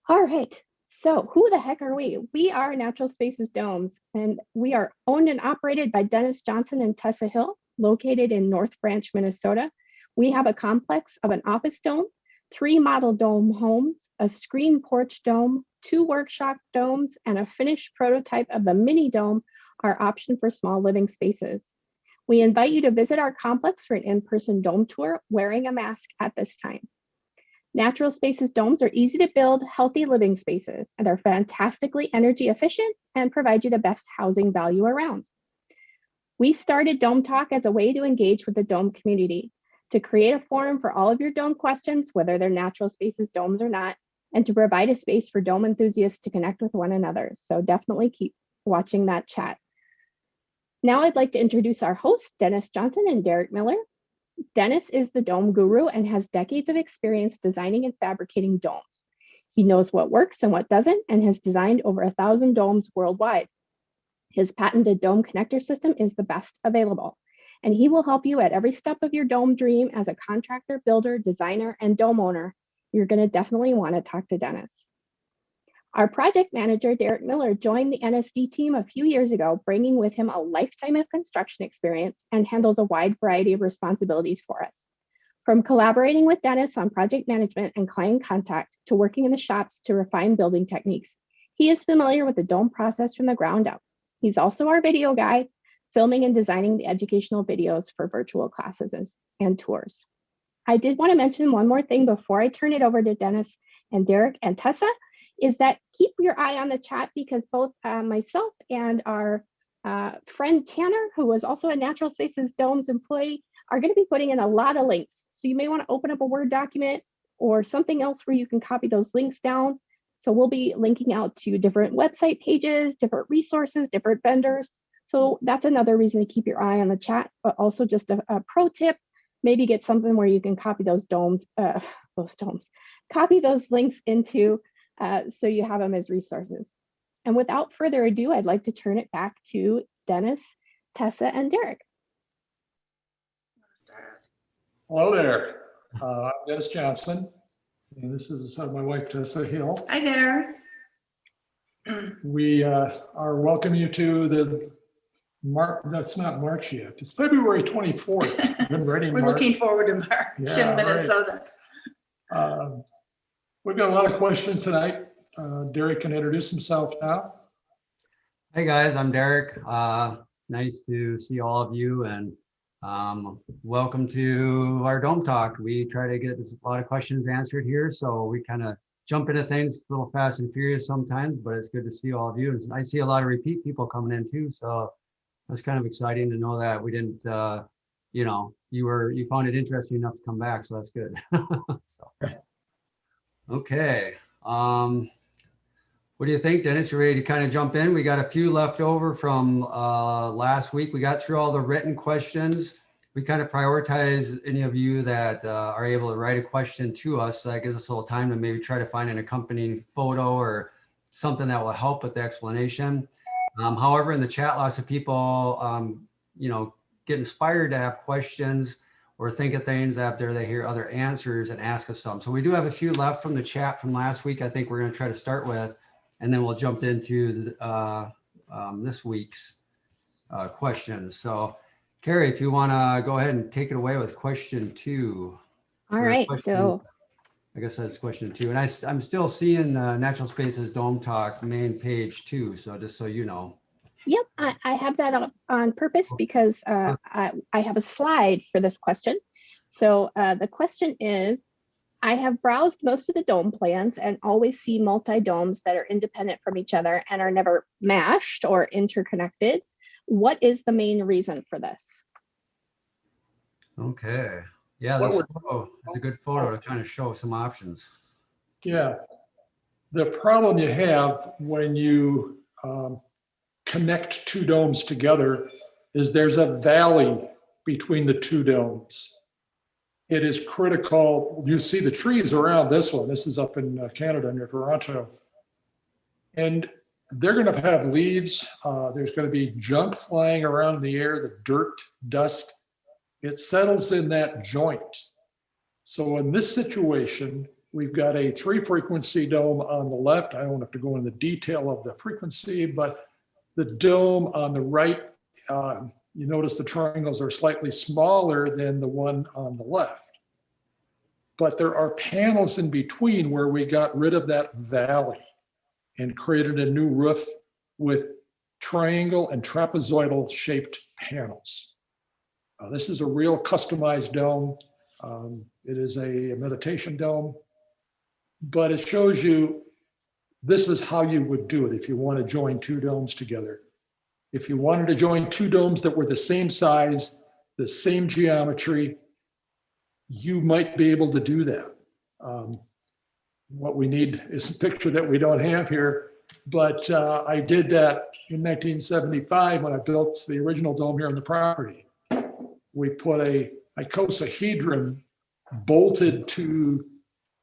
All right. So who the heck are we? We are Natural Spaces Domes, and we are owned and operated by Dennis Johnson and Tessa Hill, located in North Branch, Minnesota. We have a complex of an office dome, 3 model dome homes, a screen porch dome, 2 workshop domes, and a finished prototype of the mini dome, our option for small living spaces. We invite you to visit our complex for an in-person dome tour wearing a mask at this time. Natural Spaces domes are easy to build, healthy living spaces, and are fantastically energy efficient and provide you the best housing value around. We started Dome Talk as a way to engage with the dome community, to create a forum for all of your dome questions, whether they're Natural Spaces domes or not, and to provide a space for dome enthusiasts to connect with one another. So definitely keep watching that chat. Now I'd like to introduce our hosts, Dennis Johnson and Derek Miller. Dennis is the dome guru and has decades of experience designing and fabricating domes. He knows what works and what doesn't, and has designed over 1,000 domes worldwide. His patented dome connector system is the best available, and he will help you at every step of your dome dream as a contractor, builder, designer, and dome owner. You're going to definitely want to talk to Dennis. Our project manager, Derek Miller, joined the NSD team a few years ago, bringing with him a lifetime of construction experience and handles a wide variety of responsibilities for us. From collaborating with Dennis on project management and client contact to working in the shops to refine building techniques, he is familiar with the dome process from the ground up. He's also our video guy, filming and designing the educational videos for virtual classes and tours. I did want to mention one more thing before I turn it over to Dennis and Derek and Tessa, is that keep your eye on the chat, because both myself and our friend Tanner, who was also a Natural Spaces Domes employee, are going to be putting in a lot of links. So you may want to open up a Word document or something else where you can copy those links down. So we'll be linking out to different website pages, different resources, different vendors. So that's another reason to keep your eye on the chat, but also just a pro tip, maybe get something where you can copy those copy those links into so you have them as resources. And without further ado, I'd like to turn it back to Dennis, Tessa, and Derek. Hello there. I'm Dennis Johnson, and this is my wife, Tessa Hill. Hi there. We are welcoming you to the that's not March yet. It's February 24th. I've been ready. We're March. looking forward to March in Minnesota. Right. We've got a lot of questions tonight. Derek can introduce himself now. Hey guys, I'm Derek. Nice to see all of you, and welcome to our Dome Talk. We try to get a lot of questions answered here, so we kind of jump into things a little fast and furious sometimes, but it's good to see all of you. And I see a lot of repeat people coming in too, so that's kind of exciting to know that we didn't, you found it interesting enough to come back, so that's good. So, okay. What do you think, Dennis? You ready to kind of jump in? We got a few left over from last week. We got through all the written questions. We kind of prioritize any of you that are able to write a question to us. So that gives us a little time to maybe try to find an accompanying photo or something that will help with the explanation. However, in the chat, lots of people, get inspired to have questions or think of things after they hear other answers and ask us some. So we do have a few left from the chat from last week. I think we're going to try to start with, and then we'll jump into this week's questions. So Carrie, if you want to go ahead and take it away with question 2. All right. So I guess that's question 2. And I'm still seeing Natural Spaces Dome Talk main page too. So just so you know. Yep, I have that on purpose because I have a slide for this question. So the question is, I have browsed most of the dome plans and always see multi-domes that are independent from each other and are never mashed or interconnected. What is the main reason for this? Okay. Yeah, this photo is a good photo to kind of show some options. Yeah. The problem you have when you connect 2 domes together is there's a valley between the 2 domes. It is critical. You see the trees around this one. This is up in Canada near Toronto. And they're going to have leaves. There's going to be junk flying around in the air, the dirt, dust. It settles in that joint. So in this situation, We've got a 3-frequency dome on the left. I don't have to go into the detail of the frequency, but the dome on the right, you notice the triangles are slightly smaller than the one on the left. But there are panels in between where we got rid of that valley and created a new roof with triangle and trapezoidal shaped panels. This is a real customized dome. It is a meditation dome, but it shows you this is how you would do it if you want to join 2 domes together. If you wanted to join 2 domes that were the same size, the same geometry, you might be able to do that. What we need is a picture that we don't have here, but I did that in 1975 when I built the original dome here on the property. We put a icosahedron bolted to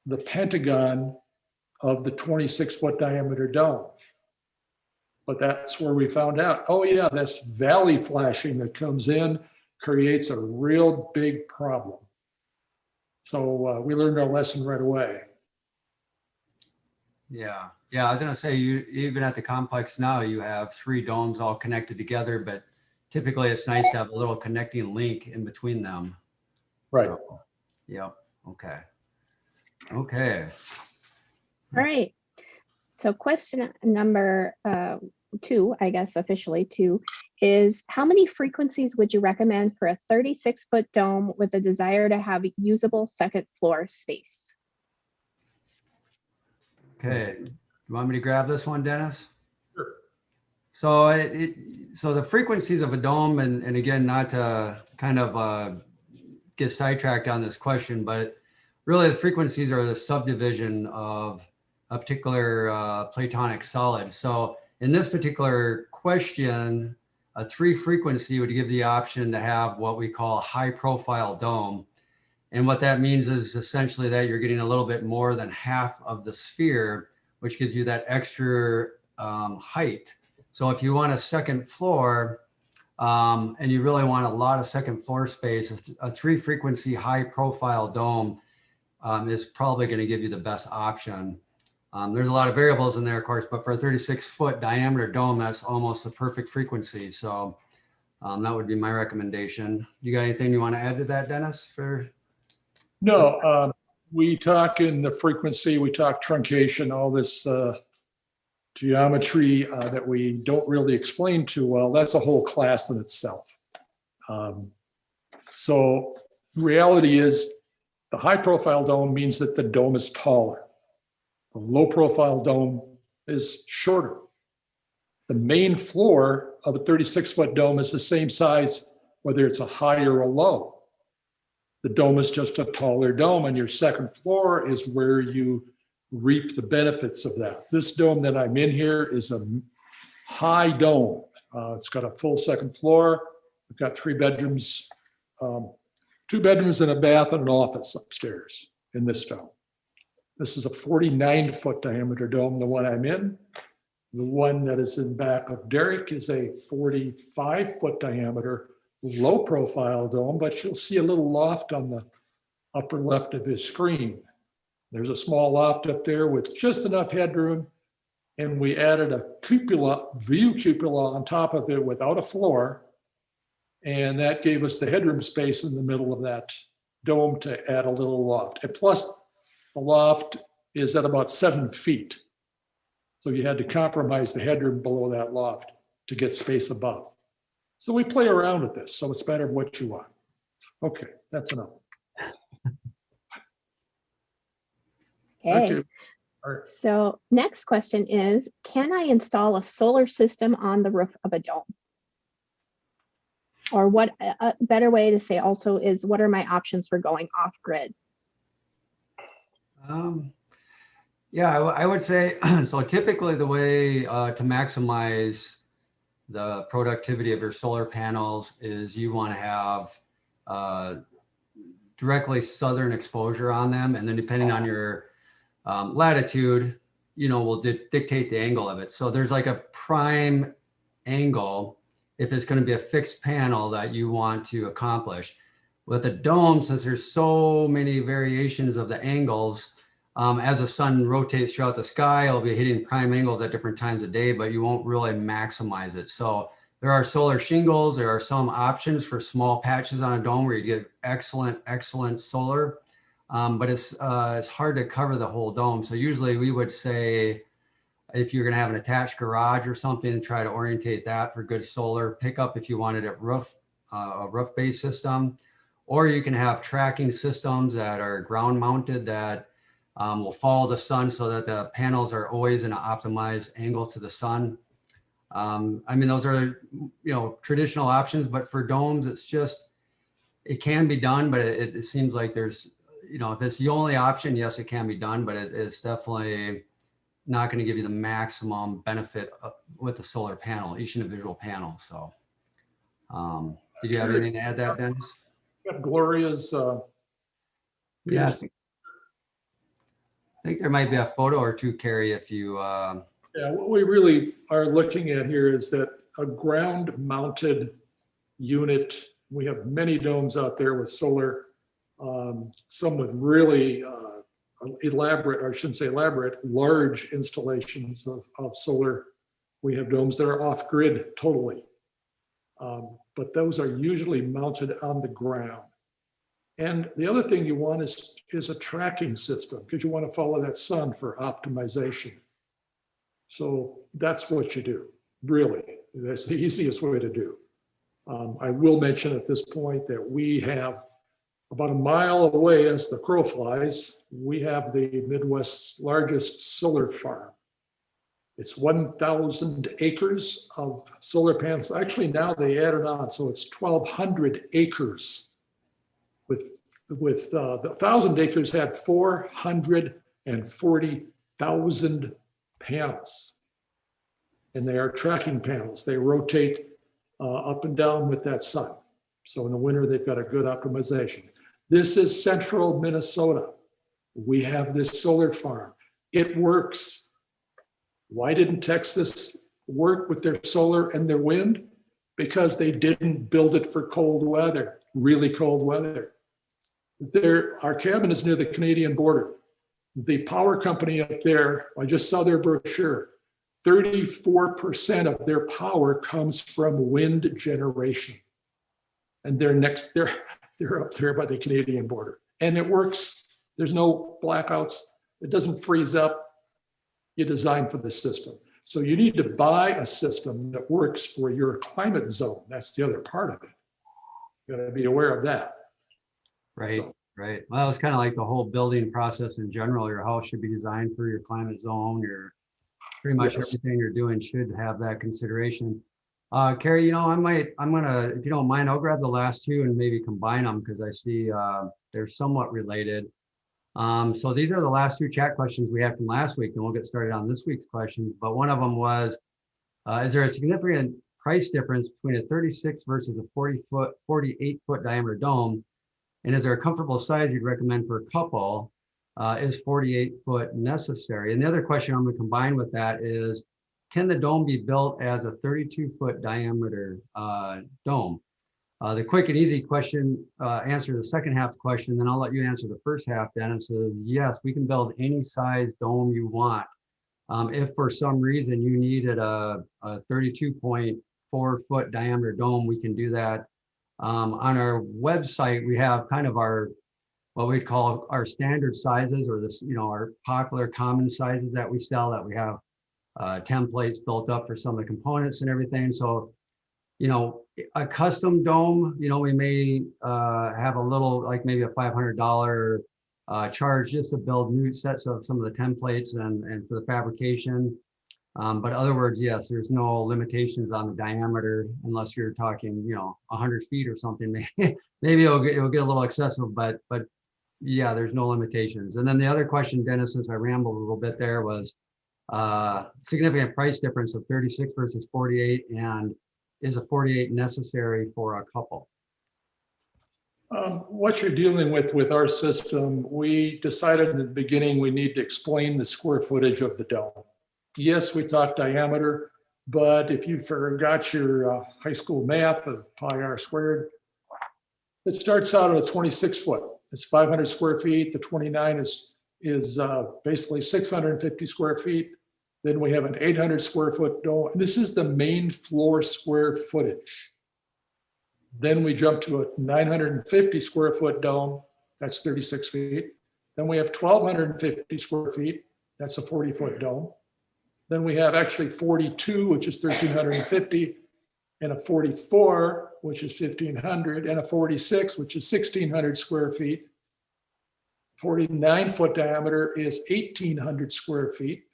the pentagon of the 26-foot diameter dome. But that's where we found out, oh yeah, this valley flashing that comes in creates a real big problem. So we learned our lesson right away. Yeah. Yeah. I was going to say, you even at the complex now, you have 3 domes all connected together, but typically it's nice to have a little connecting link in between them. Right. So, yep. Okay. Okay. All right. So question number 2, I guess officially 2, is how many frequencies would you recommend for a 36-foot dome with a desire to have usable second floor space? Okay. You want me to grab this one, Dennis? Sure. So so the frequencies of a dome, and again, not to kind of get sidetracked on this question, but really the frequencies are the subdivision of a particular Platonic solid. So in this particular question, a 3 frequency would give the option to have what we call a high profile dome. And what that means is essentially that you're getting a little bit more than half of the sphere, which gives you that extra height. So if you want a second floor and you really want a lot of second floor space, a 3 frequency high profile dome is probably going to give you the best option. There's a lot of variables in there, of course, but for a 36-foot diameter dome, that's almost the perfect frequency. So that would be my recommendation. You got anything you want to add to that, Dennis? No, we talk in the frequency, we talk truncation, all this geometry that we don't really explain too well. That's a whole class in itself. So reality is the high profile dome means that the dome is taller. The low profile dome is shorter. The main floor of a 36-foot dome is the same size, whether it's a high or a low. The dome is just a taller dome, and your second floor is where you reap the benefits of that. This dome that I'm in here is a high dome. It's got a full second floor. We've got 3 bedrooms, 2 bedrooms and a bath and an office upstairs in this dome. This is a 49-foot diameter dome, the one I'm in. The one that is in back of Derek is a 45-foot diameter low profile dome, but you'll see a little loft on the upper left of his screen. There's a small loft up there with just enough headroom, and we added a cupola, view cupola on top of it without a floor, and that gave us the headroom space in the middle of that dome to add a little loft. And plus, the loft is at about 7 feet. So you had to compromise the headroom below that loft to get space above. So we play around with this. So it's a matter of what you want. Okay, that's enough. Okay. All right. So next question is, can I install a solar system on the roof of a dome? Or what a better way to say also is, what are my options for going off grid? Yeah, I would say, so typically the way to maximize the productivity of your solar panels is you want to have directly southern exposure on them. And then depending on your latitude, will dictate the angle of it. So there's like a prime angle if it's going to be a fixed panel that you want to accomplish. With a dome, since there's so many variations of the angles, As the sun rotates throughout the sky, it'll be hitting prime angles at different times of day, but you won't really maximize it. So there are solar shingles. There are some options for small patches on a dome where you get excellent solar, but it's hard to cover the whole dome. So usually we would say, if you're going to have an attached garage or something, try to orientate that for good solar pickup. If you wanted a roof-based system, or you can have tracking systems that are ground mounted that will follow the sun so that the panels are always in an optimized angle to the sun. I mean, those are, traditional options, but for domes, it can be done, but it seems like there's, if it's the only option, yes, it can be done, but it's definitely not going to give you the maximum benefit with the solar panel, each individual panel. So did you have anything to add that, Dennis? Gloria's. Yeah, I think there might be a photo or two, Carrie, if you. Yeah, what we really are looking at here is that a ground mounted unit, we have many domes out there with solar, some with really elaborate, or I shouldn't say elaborate, large installations of solar. We have domes that are off grid totally. But those are usually mounted on the ground. And the other thing you want is a tracking system, because you want to follow that sun for optimization. So that's what you do, really. That's the easiest way to do. I will mention at this point that we have about a mile away, as the crow flies, we have the Midwest's largest solar farm. It's 1,000 acres of solar panels. Actually, now they added on, so it's 1,200 acres. The 1,000 acres had 440,000 panels. And they are tracking panels. They rotate up and down with that sun. So in the winter, they've got a good optimization. This is central Minnesota. We have this solar farm. It works. Why didn't Texas work with their solar and their wind? Because they didn't build it for cold weather, really cold weather. Our cabin is near the Canadian border. The power company up there, I just saw their brochure, 34% of their power comes from wind generation. And they're up there by the Canadian border. And it works. There's no blackouts. It doesn't freeze up. You design for the system. So you need to buy a system that works for your climate zone. That's the other part of it. You got to be aware of that. Right, So, right. Well, it's kind of like the whole building process in general. Your house should be designed for your climate zone. Your pretty much Yes. everything you're doing should have that consideration. Carrie, I'm gonna, if you don't mind, I'll grab the last two and maybe combine them because I see they're somewhat related. So these are the last two chat questions we had from last week, and we'll get started on this week's questions. But one of them was, is there a significant price difference between a 36 versus a 48-foot diameter dome? And is there a comfortable size you'd recommend for a couple? Is 48-foot necessary? And the other question I'm going to combine with that is, can the dome be built as a 32-foot diameter dome? The quick and easy question, answer the second half question, then I'll let you answer the first half, Dennis, is yes, we can build any size dome you want. If for some reason you needed a 32.4-foot diameter dome, we can do that. On our website, we have kind of what we'd call our standard sizes, or this, our popular common sizes that we sell, that we have templates built up for some of the components and everything. So, a custom dome, we may have a little, like maybe a $500 charge just to build new sets of some of the templates and for the fabrication. But other words, yes, there's no limitations on the diameter unless you're talking, 100 feet or something. Maybe it'll get a little excessive, but yeah, there's no limitations. And then the other question, Dennis, since I rambled a little bit there, was significant price difference of 36 versus 48, and is a 48 necessary for a couple? What you're dealing with our system, we decided in the beginning we need to explain the square footage of the dome. Yes, we talk diameter, but if you forgot your high school math of pi r squared, it starts out at a 26 foot. It's 500 square feet. The 29 is is basically 650 square feet. Then we have an 800 square foot dome. This is the main floor square footage. Then we jump to a 950 square foot dome. That's 36 feet. Then we have 1,250 square feet. That's a 40-foot dome. Then we have actually 42, which is 1,350, and a 44, which is 1,500, and a 46, which is 1,600 square feet. 49-foot diameter is 1,800 square feet.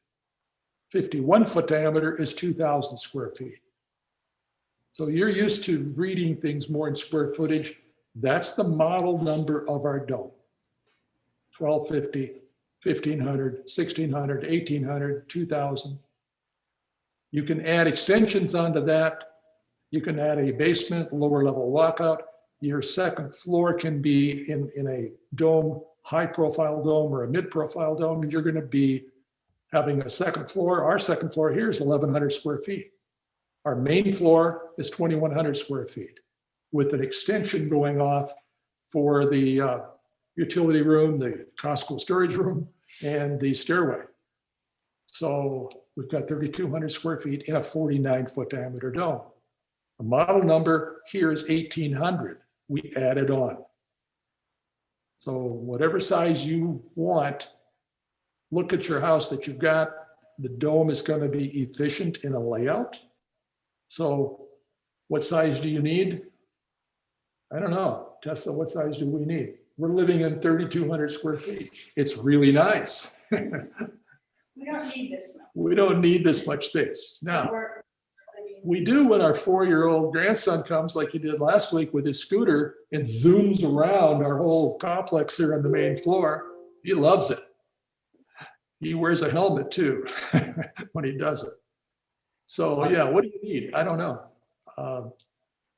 51-foot diameter is 2,000 square feet. So you're used to reading things more in square footage. That's the model number of our dome. 1,250, 1,500, 1,600, 1,800, 2,000. You can add extensions onto that. You can add a basement, lower level walkout. Your second floor can be in a dome, high profile dome or a mid profile dome. You're going to be having a second floor. Our second floor here is 1,100 square feet. Our main floor is 2,100 square feet with an extension going off for the utility room, the Costco storage room, and the stairway. So we've got 3,200 square feet in a 49-foot diameter dome. The model number here is 1,800. We added on. So whatever size you want, look at your house that you've got. The dome is going to be efficient in a layout. So what size do you need? I don't know. Tessa, what size do we need? We're living in 3,200 square feet. It's really nice. We don't need this much. We don't need this much space. Now, I mean, we do when our 4-year-old grandson comes, like he did last week with his scooter, and zooms around our whole complex here on the main floor. He loves it. He wears a helmet too when he does it. So yeah, what do you need? I don't know.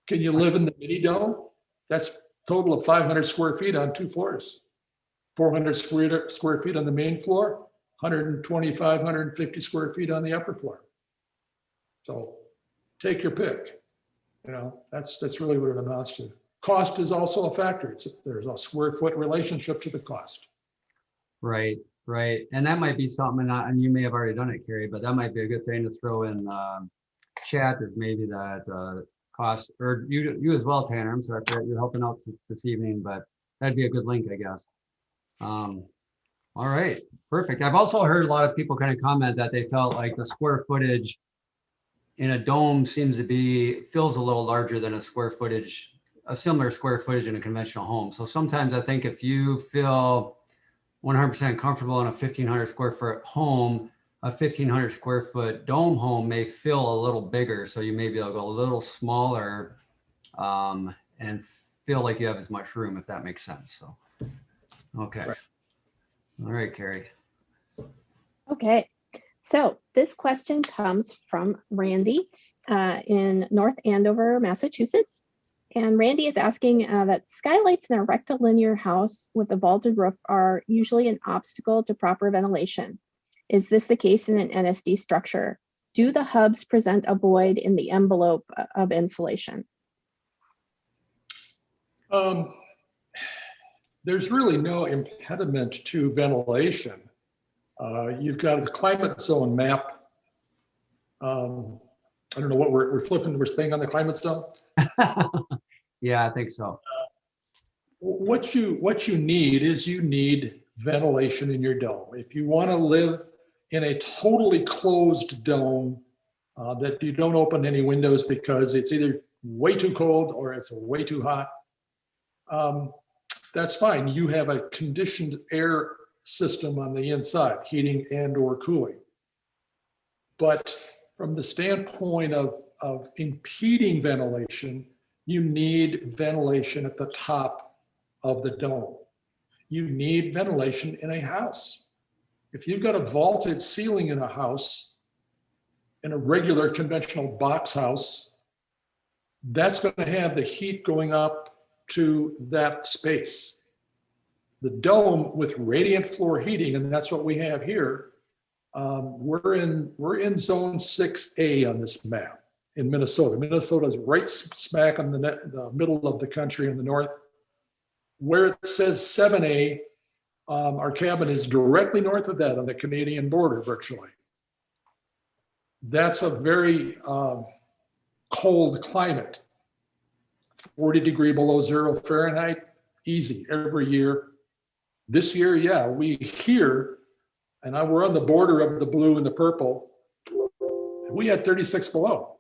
Can you live in the mini dome? That's a total of 500 square feet on 2 floors. 400 square feet on the main floor, 125, 150 square feet on the upper floor. So take your pick. You know, that's really what it amounts to. Cost is also a factor. There's a square foot relationship to the cost. Right, right. And that might be something, and you may have already done it, Carrie, but that might be a good thing to throw in chat, is maybe that cost, or you as well, Tanner. I'm sorry for you're helping out this evening, but that'd be a good link, I guess. All right, perfect. I've also heard a lot of people kind of comment that they felt like the square footage in a dome feels a little larger than a similar square footage in a conventional home. So sometimes I think if you feel 100% comfortable in a 1,500 square foot home, a 1,500 square foot dome home may feel a little bigger. So you may be able to go a little smaller and feel like you have as much room, if that makes sense. So, okay. Right. All right, Carrie. Okay, so this question comes from Randy in North Andover, Massachusetts. And Randy is asking that skylights in a rectilinear house with a vaulted roof are usually an obstacle to proper ventilation. Is this the case in an NSD structure? Do the hubs present a void in the envelope of insulation? There's really no impediment to ventilation. You've got the climate zone map. I don't know what we're flipping, we're staying on the climate zone. Yeah, I think so. What you need is you need ventilation in your dome. If you want to live in a totally closed dome that you don't open any windows because it's either way too cold or it's way too hot, that's fine. You have a conditioned air system on the inside, heating and or cooling. But from the standpoint of impeding ventilation, you need ventilation at the top of the dome. You need ventilation in a house. If you've got a vaulted ceiling in a house, in a regular conventional box house, that's going to have the heat going up to that space. The dome with radiant floor heating, and that's what we have here, we're in zone 6A on this map in Minnesota. Minnesota is right smack in the middle of the country in the north. Where it says 7A Our cabin is directly north of that on the Canadian border virtually. That's a very cold climate. 40 degree below 0 Fahrenheit, easy every year. This year, yeah, we here, and we're on the border of the blue and the purple, we had 36 below.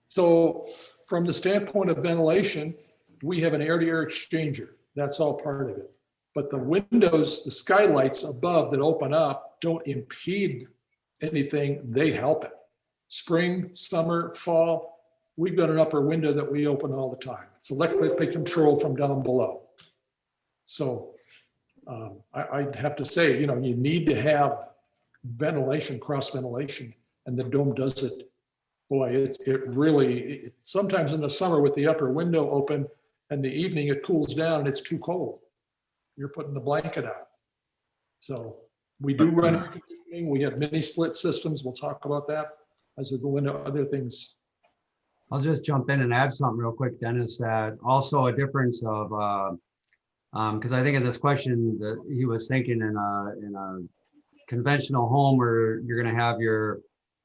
So from the standpoint of ventilation, we have an air-to-air exchanger. That's all part of it. But the windows, the skylights above that open up don't impede anything, they help it. Spring, summer, fall, we've got an upper window that we open all the time. It's electrically controlled from down below. So I'd have to say, you need to have ventilation, cross ventilation, and the dome does it. Boy, it really, sometimes in the summer with the upper window open and the evening it cools down and it's too cold. You're putting the blanket on. So we do run air conditioning. We have mini split systems. We'll talk about that as we go into other things. I'll just jump in and add something real quick, Dennis, that also a difference of, because I think of this question that he was thinking in a conventional home where you're going to have your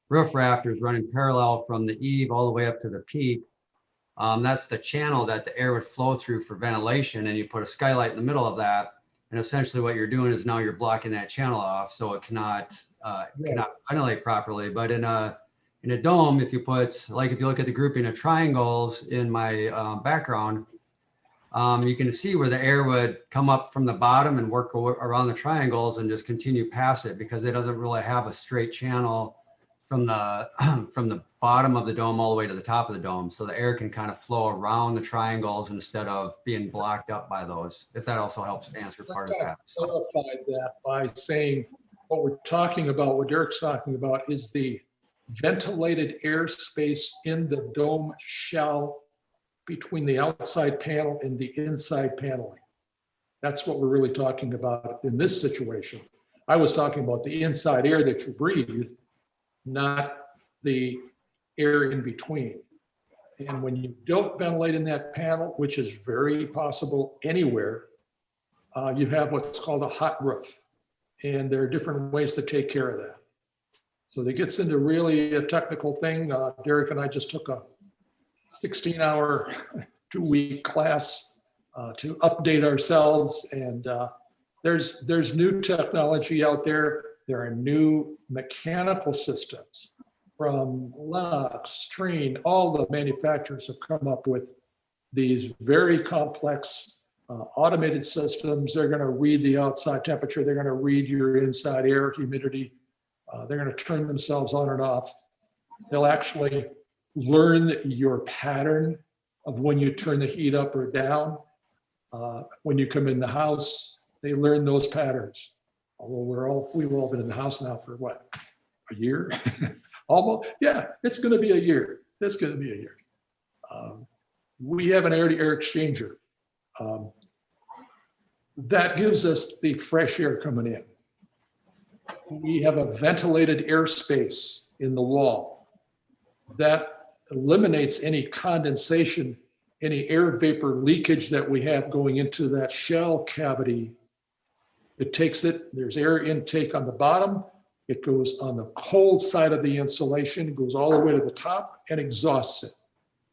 roof rafters running parallel from the eave all the way up to the peak. That's the channel that the air would flow through for ventilation, and you put a skylight in the middle of that. And essentially what you're doing is now you're blocking that channel off so it cannot ventilate properly. But in a dome, if you put, like if you look at the grouping of triangles in my background, you can see where the air would come up from the bottom and work around the triangles and just continue past it, because it doesn't really have a straight channel from the bottom of the dome all the way to the top of the dome. So the air can kind of flow around the triangles instead of being blocked up by those, if that also helps answer part of that. So, Qualified that by saying what we're talking about, what Derek's talking about is the ventilated airspace in the dome shell between the outside panel and the inside paneling. That's what we're really talking about in this situation. I was talking about the inside air that you breathe, not the air in between. And when you don't ventilate in that panel, which is very possible anywhere, you have what's called a hot roof. And there are different ways to take care of that. So that gets into really a technical thing. Derek and I just took a 16-hour, 2-week class to update ourselves. And there's new technology out there. There are new mechanical systems from Lennox, Trane, all the manufacturers have come up with these very complex automated systems. They're going to read the outside temperature. They're going to read your inside air humidity. They're going to turn themselves on and off. They'll actually learn your pattern of when you turn the heat up or down. When you come in the house, they learn those patterns. Although we've all been in the house now for what, a year? Almost, yeah, it's going to be a year. It's going to be a year. We have an air-to-air exchanger. That gives us the fresh air coming in. We have a ventilated airspace in the wall that eliminates any condensation, any air vapor leakage that we have going into that shell cavity. It takes it, there's air intake on the bottom. It goes on the cold side of the insulation, goes all the way to the top and exhausts it.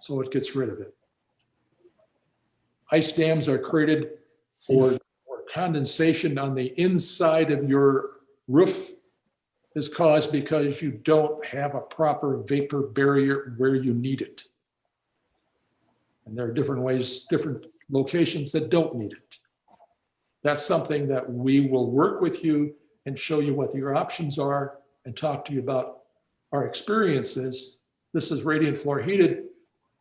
So it gets rid of it. Ice dams are created or condensation on the inside of your roof is caused because you don't have a proper vapor barrier where you need it. And there are different ways, different locations that don't need it. That's something that we will work with you and show you what your options are and talk to you about our experiences. This is radiant floor heated.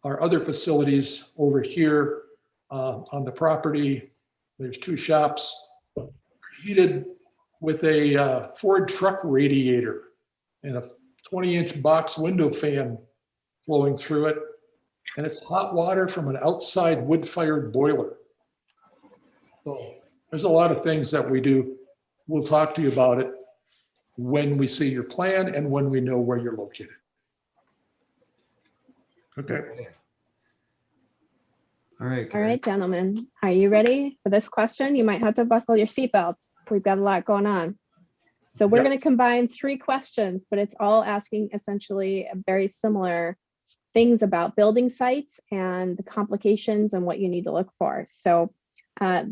Our other facilities over here on the property, there's 2 shops heated with a Ford truck radiator and a 20-inch box window fan flowing through it. And it's hot water from an outside wood-fired boiler. So there's a lot of things that we do. We'll talk to you about it when we see your plan and when we know where you're located. Okay. All right. All Carrie. right, gentlemen, are you ready for this question? You might have to buckle your seatbelts. We've got a lot going on. So we're Yep. going to combine 3 questions, but it's all asking essentially very similar things about building sites and the complications and what you need to look for. So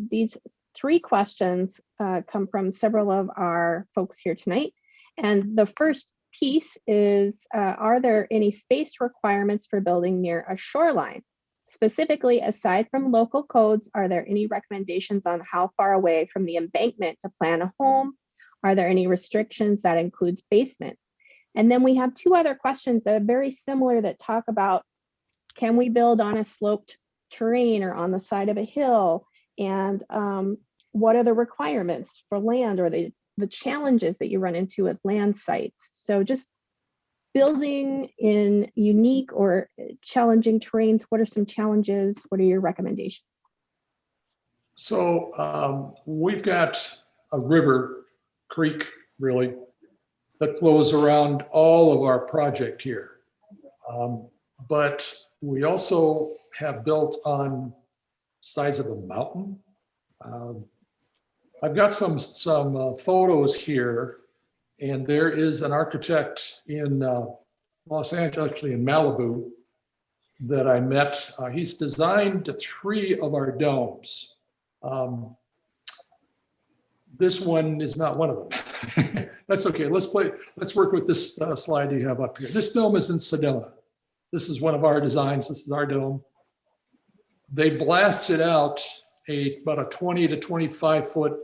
these 3 questions come from several of our folks here tonight. And the first piece is, are there any space requirements for building near a shoreline? Specifically, aside from local codes, are there any recommendations on how far away from the embankment to plan a home? Are there any restrictions that include basements? And then we have 2 other questions that are very similar that talk about, can we build on a sloped terrain or on the side of a hill? And what are the requirements for land or the challenges that you run into with land sites? So just building in unique or challenging terrains, what are some challenges? What are your recommendations? So we've got a river, creek, really, that flows around all of our project here. But we also have built on sides of a mountain. I've got some photos here, and there is an architect in Los Angeles, actually in Malibu, that I met. He's designed 3 of our domes. This one is not one of them. That's okay. Let's work with this slide you have up here. This dome is in Sedona. This is one of our designs. This is our dome. They blasted out about a 20 to 25 foot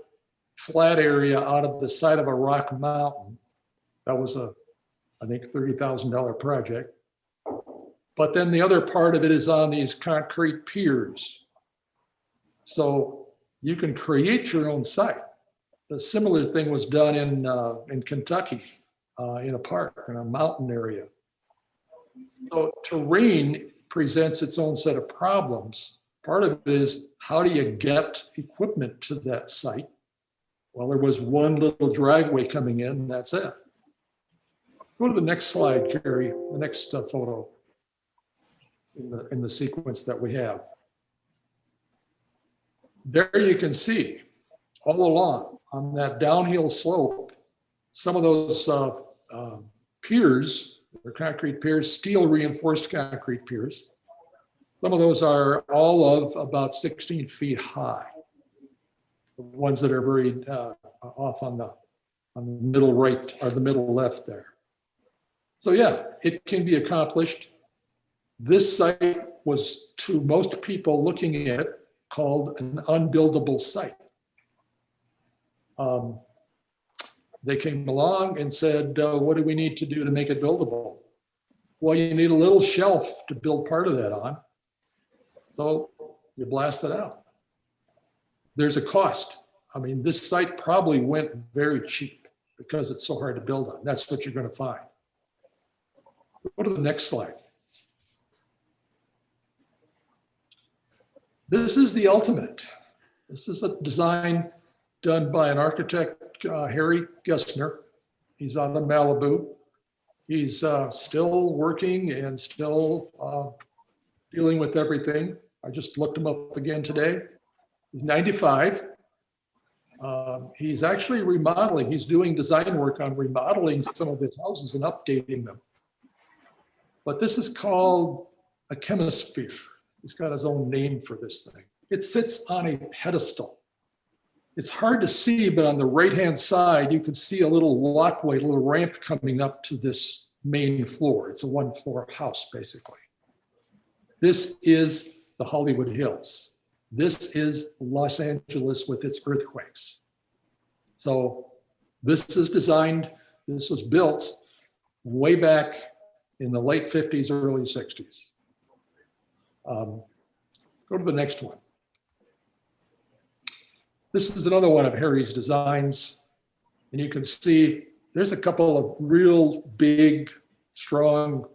flat area out of the side of a rock mountain. That was I think, $30,000 project. But then the other part of it is on these concrete piers. So you can create your own site. A similar thing was done in Kentucky, in a park, in a mountain area. So terrain presents its own set of problems. Part of it is, how do you get equipment to that site? Well, there was one little driveway coming in, and that's it. Go to the next slide, Carrie, the next photo in the sequence that we have. There you can see all along on that downhill slope, some of those piers, or concrete piers, steel reinforced concrete piers. Some of those are all of about 16 feet high. The ones that are very off on the middle right or the middle left there. So yeah, it can be accomplished. This site was, to most people looking at it, called an unbuildable site. They came along and said, what do we need to do to make it buildable? Well, you need a little shelf to build part of that on. So you blast it out. There's a cost. I mean, this site probably went very cheap because it's so hard to build on. That's what you're going to find. Go to the next slide. This is the ultimate. This is a design done by an architect, Harry Gessner. He's out of Malibu. He's still working and still dealing with everything. I just looked him up again today. He's 95. He's actually remodeling. He's doing design work on remodeling some of his houses and updating them. But this is called a chemisphere. He's got his own name for this thing. It sits on a pedestal. It's hard to see, but on the right-hand side, you can see a little walkway, a little ramp coming up to this main floor. It's a 1-floor house, basically. This is the Hollywood Hills. This is Los Angeles with its earthquakes. So this is designed, this was built way back in the late 50s, early 60s. Go to the next one. This is another one of Harry's designs. And you can see there's a couple of real big, strong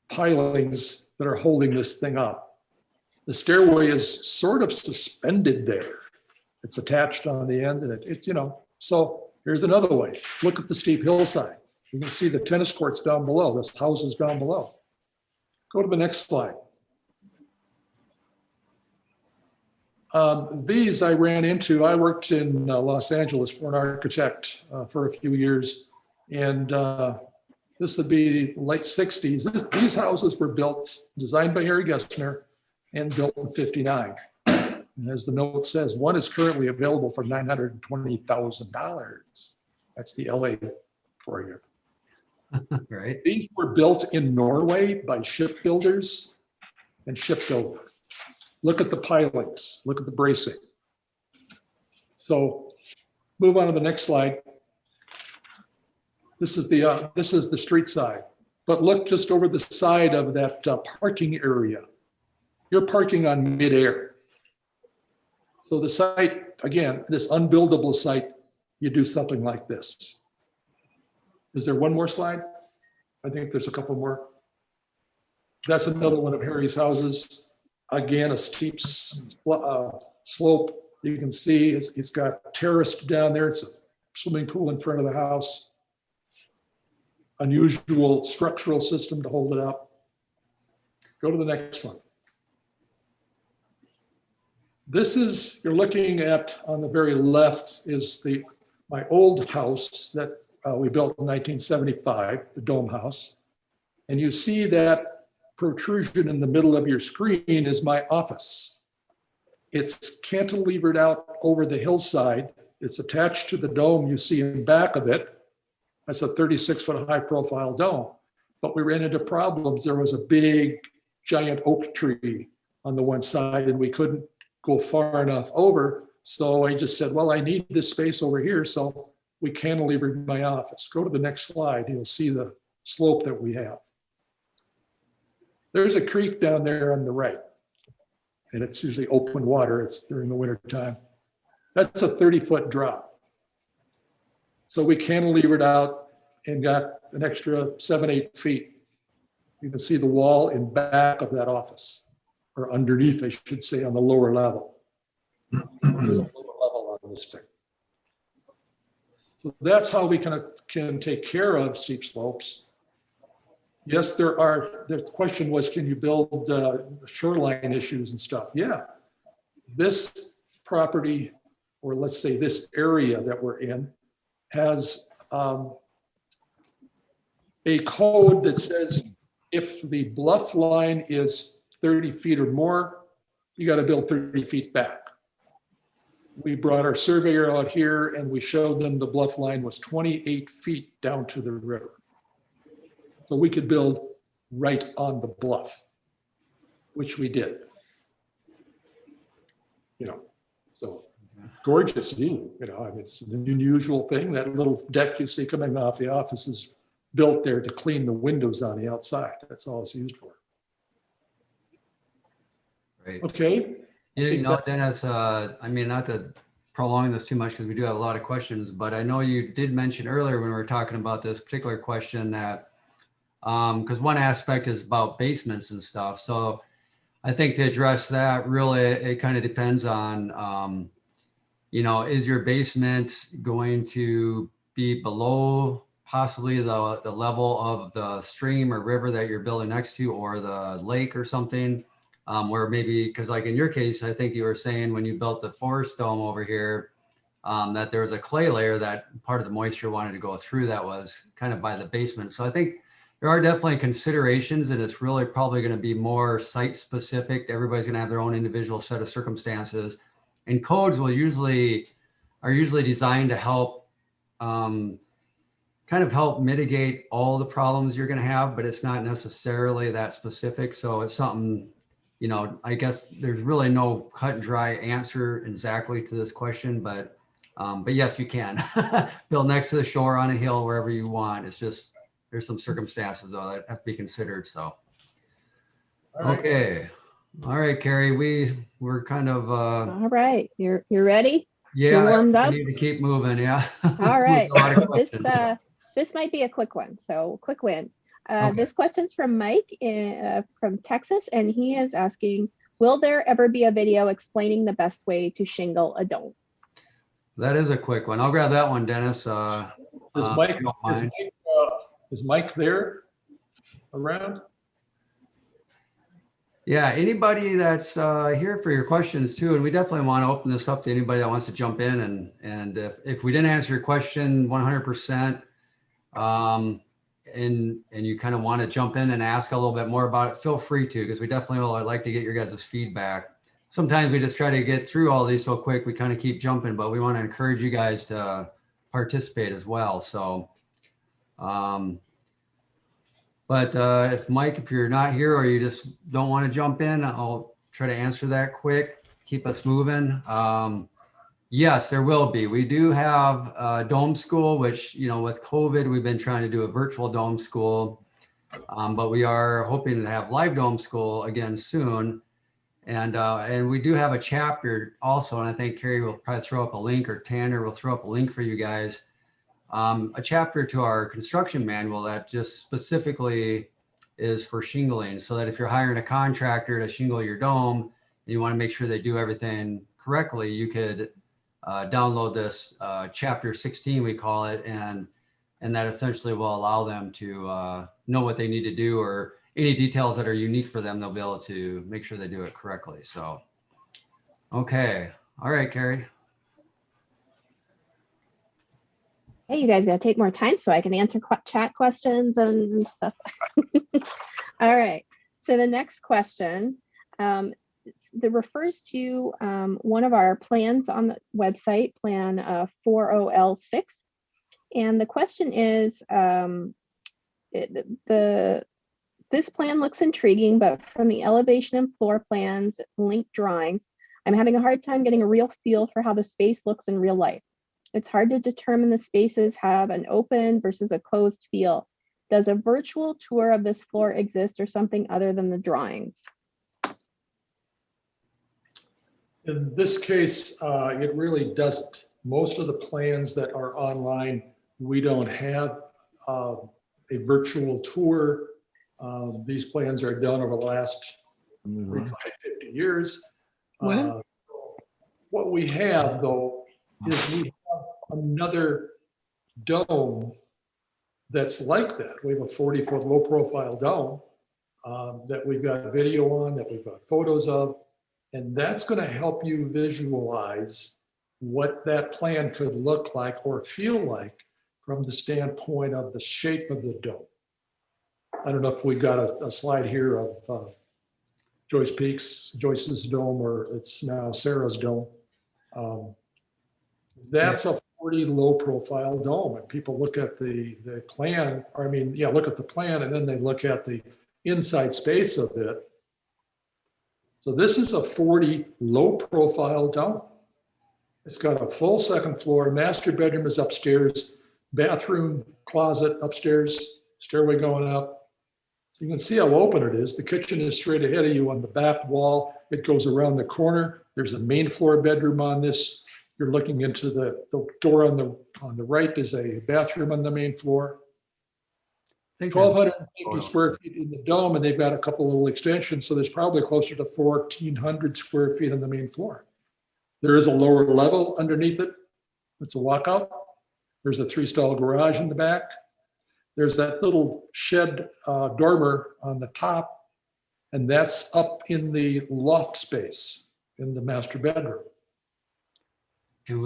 pilings that are holding this thing up. The stairway is sort of suspended there. It's attached on the end, and it's, you know, so here's another way. Look at the steep hillside. You can see the tennis courts down below, those houses down below. Go to the next slide. These I ran into, I worked in Los Angeles for an architect for a few years. And this would be late 60s. These houses were built, designed by Harry Gessner and built in 59. And as the note says, one is currently available for $920,000. That's the LA for you. Right. These were built in Norway by shipbuilders and shipbuilders. Look at the pilings, look at the bracing. So move on to the next slide. This is the street side, but look just over the side of that parking area. You're parking on midair. So the site, again, this unbuildable site, you do something like this. Is there one more slide? I think there's a couple more. That's another one of Harry's houses. Again, a steep slope. You can see it's got terraced down there. It's a swimming pool in front of the house. Unusual structural system to hold it up. Go to the next one. This is, you're looking at, on the very left is my old house that we built in 1975, the Dome House. And you see that protrusion in the middle of your screen is my office. It's cantilevered out over the hillside. It's attached to the dome you see in back of it. That's a 36-foot high profile dome. But we ran into problems. There was a big, giant oak tree on the one side and we couldn't go far enough over. So I just said, well, I need this space over here. So we cantilevered my office. Go to the next slide. You'll see the slope that we have. There's a creek down there on the right. And it's usually open water. It's during the winter time. That's a 30-foot drop. So we cantilevered out and got an extra 7-8 feet. You can see the wall in back of that office, or underneath, I should say, on the lower level. There's a lower level on this thing. So that's how we can take care of steep slopes. Yes, the question was, can you build shoreline issues and stuff? Yeah. This property, or let's say this area that we're in, has a code that says if the bluff line is 30 feet or more, you got to build 30 feet back. We brought our surveyor out here and we showed them the bluff line was 28 feet down to the river. So we could build right on the bluff, which we did. So gorgeous view, I mean, it's an unusual thing. That little deck you see coming off the office is built there to clean the windows on the outside. That's all it's used for. Right. Okay. Dennis, I mean, not to prolong this too much because we do have a lot of questions, but I know you did mention earlier when we were talking about this particular question that, because one aspect is about basements and stuff. So I think to address that, really, it kind of depends on, is your basement going to be below possibly the level of the stream or river that you're building next to, or the lake or something? Where maybe, because like in your case, I think you were saying when you built the forest dome over here, that there was a clay layer that part of the moisture wanted to go through that was kind of by the basement. So I think there are definitely considerations, and it's really probably going to be more site specific. Everybody's going to have their own individual set of circumstances, and codes are usually designed to help kind of help mitigate all the problems you're going to have, but it's not necessarily that specific. So it's something, I guess there's really no cut and dry answer exactly to this question, but yes, you can build next to the shore, on a hill, wherever you want. It's just, there's some circumstances though that have to be considered. So, okay. All right, Carrie, we're kind of, All right, you're ready? yeah, You're warmed up? we need to keep moving. Yeah. All right, A lot of questions, so. this might be a quick one, so quick win. Okay. This question's from Mike from Texas, and he is asking, will there ever be a video explaining the best way to shingle a dome? That is a quick one. I'll grab that one, Dennis. Is Mike there around? Yeah, anybody that's here for your questions too, and we definitely want to open this up to anybody that wants to jump in, and if we didn't answer your question 100%, and you kind of want to jump in and ask a little bit more about it, feel free to, because we definitely would like to get your guys' feedback. Sometimes we just try to get through all these so quick, we kind of keep jumping, but we want to encourage you guys to participate as well. So, but if Mike, if you're not here or you just don't want to jump in, I'll try to answer that quick, keep us moving. Yes, there will be. We do have Dome School, which, you know, with COVID, we've been trying to do a virtual Dome School, but we are hoping to have live Dome School again soon. And we do have a chapter also, and I think Carrie will probably throw up a link, or Tanner will throw up a link for you guys. A chapter to our construction manual that just specifically is for shingling, so that if you're hiring a contractor to shingle your dome and you want to make sure they do everything correctly, you could download this chapter 16, we call it, and that essentially will allow them to know what they need to do, or any details that are unique for them, they'll be able to make sure they do it correctly. So, okay. All right, Carrie. Hey, you guys gotta take more time so I can answer chat questions and stuff. All right, so the next question that refers to one of our plans on the website, Plan 40L6. And the question is, this plan looks intriguing, but from the elevation and floor plans, linked drawings, I'm having a hard time getting a real feel for how the space looks in real life. It's hard to determine the spaces have an open versus a closed feel. Does a virtual tour of this floor exist, or something other than the drawings? In this case, it really doesn't. Most of the plans that are online, we don't have a virtual tour. These plans are done over the last 50 years. Wow. What we have, though, is we have another dome that's like that. We have a 40-foot low-profile dome that we've got video on, that we've got photos of, and that's going to help you visualize what that plan could look like or feel like from the standpoint of the shape of the dome. I don't know if we got a slide here of Joyce's dome, or it's now Sarah's dome. That's a 40 low profile dome, and people look at the plan, or I mean, yeah, look at the plan, and then they look at the inside space of it. So this is a 40 low profile dome. It's got a full second floor, master bedroom is upstairs, bathroom, closet upstairs, stairway going up. So you can see how open it is. The kitchen is straight ahead of you on the back wall. It goes around the corner. There's a main floor bedroom on this. You're looking into the door on the right is a bathroom on the main floor. 1,250 square feet in the dome, and they've got a couple little extensions, so there's probably closer to 1,400 square feet on the main floor. There is a lower level underneath it. It's a walkout. There's a 3-stall garage in the back. There's that little shed dormer on the top, and that's up in the loft space in the master bedroom. And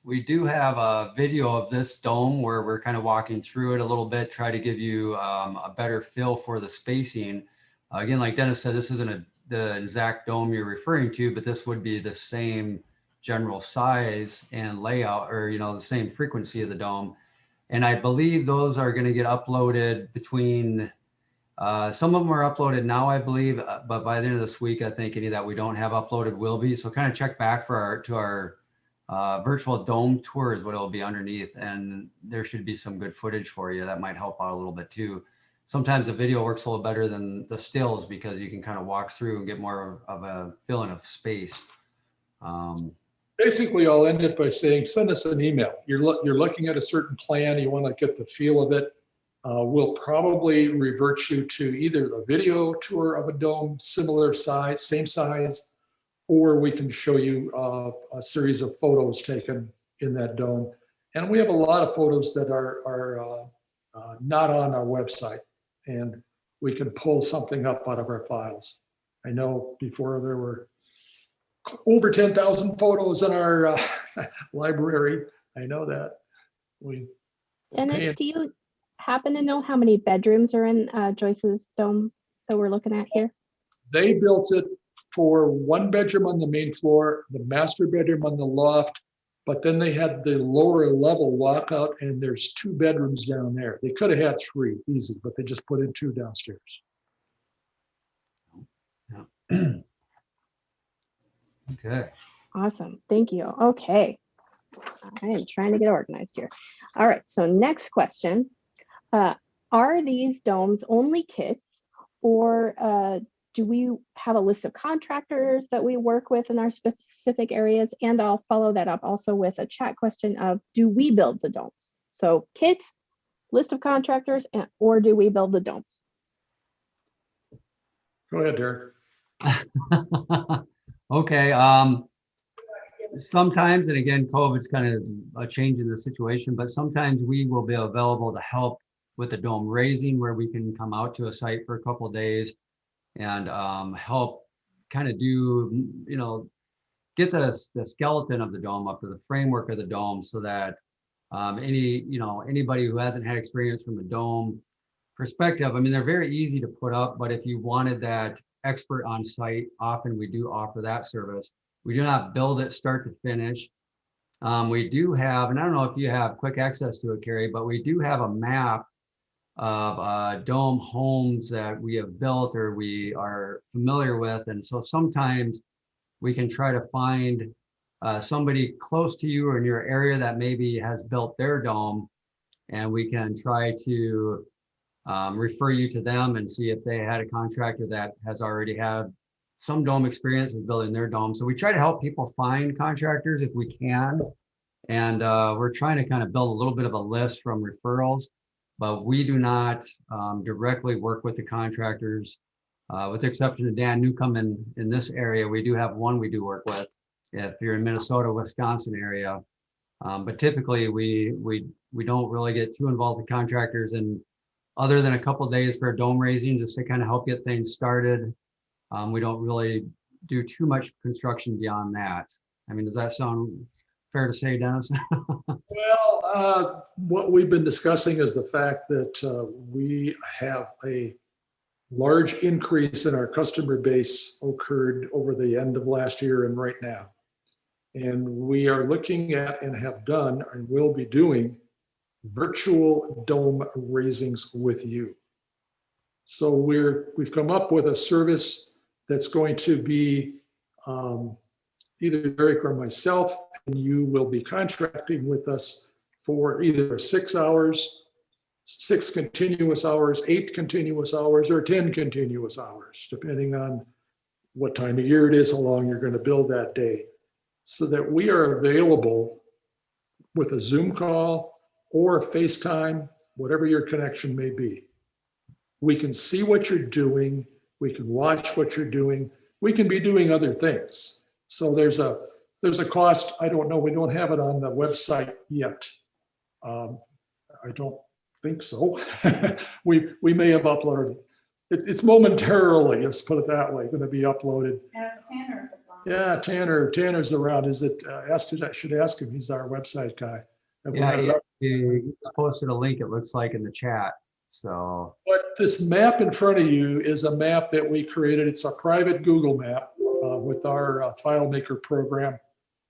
we do have a video of this dome where we're kind of walking through it a little bit, try to give you a better feel for the spacing. Again, like Dennis said, this isn't the exact dome you're referring to, but this would be the same general size and layout, or, you know, the same frequency of the dome. And I believe those are going to get uploaded between, some of them are uploaded now, I believe, but by the end of this week, I think any that we don't have uploaded will be. So kind of check back for our virtual dome tour is what it'll be underneath. And there should be some good footage for you that might help out a little bit too. Sometimes the video works a little better than the stills because you can kind of walk through and get more of a feeling of space. Basically, I'll end it by saying, send us an email. You're looking at a certain plan, you want to get the feel of it. We'll probably revert you to either a video tour of a dome, similar size, same size, or we can show you a series of photos taken in that dome. And we have a lot of photos that are not on our website. And we can pull something up out of our files. I know before there were over 10,000 photos in our library. I know that. Dennis, Paying- do you happen to know how many bedrooms are in Joyce's dome that we're looking at here? They built it for one bedroom on the main floor, the master bedroom on the loft, but then they had the lower level walkout and there's 2 bedrooms down there. They could have had 3 easy, but they just put in 2 downstairs. Okay. Awesome. Thank you. Okay. I am trying to get organized here. All right. So next question. Are these domes only kits, or do we have a list of contractors that we work with in our specific areas? And I'll follow that up also with a chat question of, do we build the domes? So kits, list of contractors, or do we build the domes? Go ahead, Derek. Okay, sometimes, and again, COVID's kind of a change in the situation, but sometimes we will be available to help with the dome raising, where we can come out to a site for a couple of days and help kind of do, get the skeleton of the dome up, to the framework of the dome, so that anybody who hasn't had experience from a dome perspective, I mean, they're very easy to put up, but if you wanted that expert on site, often we do offer that service. We do not build it start to finish. We do have, and I don't know if you have quick access to it, Carrie, but we do have a map of dome homes that we have built or we are familiar with. And so sometimes we can try to find somebody close to you or in your area that maybe has built their dome, and we can try to refer you to them and see if they had a contractor that has already had some dome experience in building their dome. So we try to help people find contractors if we can. And we're trying to kind of build a little bit of a list from referrals, but we do not directly work with the contractors. With the exception of Dan Newcomb in this area, we do have one we do work with if you're in Minnesota, Wisconsin area. But typically we don't really get too involved with contractors, and other than a couple of days for dome raising, just to kind of help get things started. We don't really do too much construction beyond that. I mean, does that sound fair to say, Dennis? Well, what we've been discussing is the fact that we have a large increase in our customer base occurred over the end of last year and right now. And we are looking at and have done and will be doing virtual dome raisings with you. So we've come up with a service that's going to be either Derek or myself, and you will be contracting with us for either 6 hours, 6 continuous hours, 8 continuous hours, or 10 continuous hours, depending on what time of year it is, how long you're going to build that day, so that we are available with a Zoom call or FaceTime, whatever your connection may be. We can see what you're doing. We can watch what you're doing. We can be doing other things. So there's a cost. I don't know. We don't have it on the website yet. I don't think so. we may have uploaded it. It's momentarily, let's put it that way, going to be uploaded. Ask Tanner. Yeah, Tanner's around. Is it? I should ask him. He's our website guy. Have we Yeah, had it up? he posted a link, it looks like, in the chat. So But this map in front of you is a map that we created. It's a private Google map with our FileMaker program,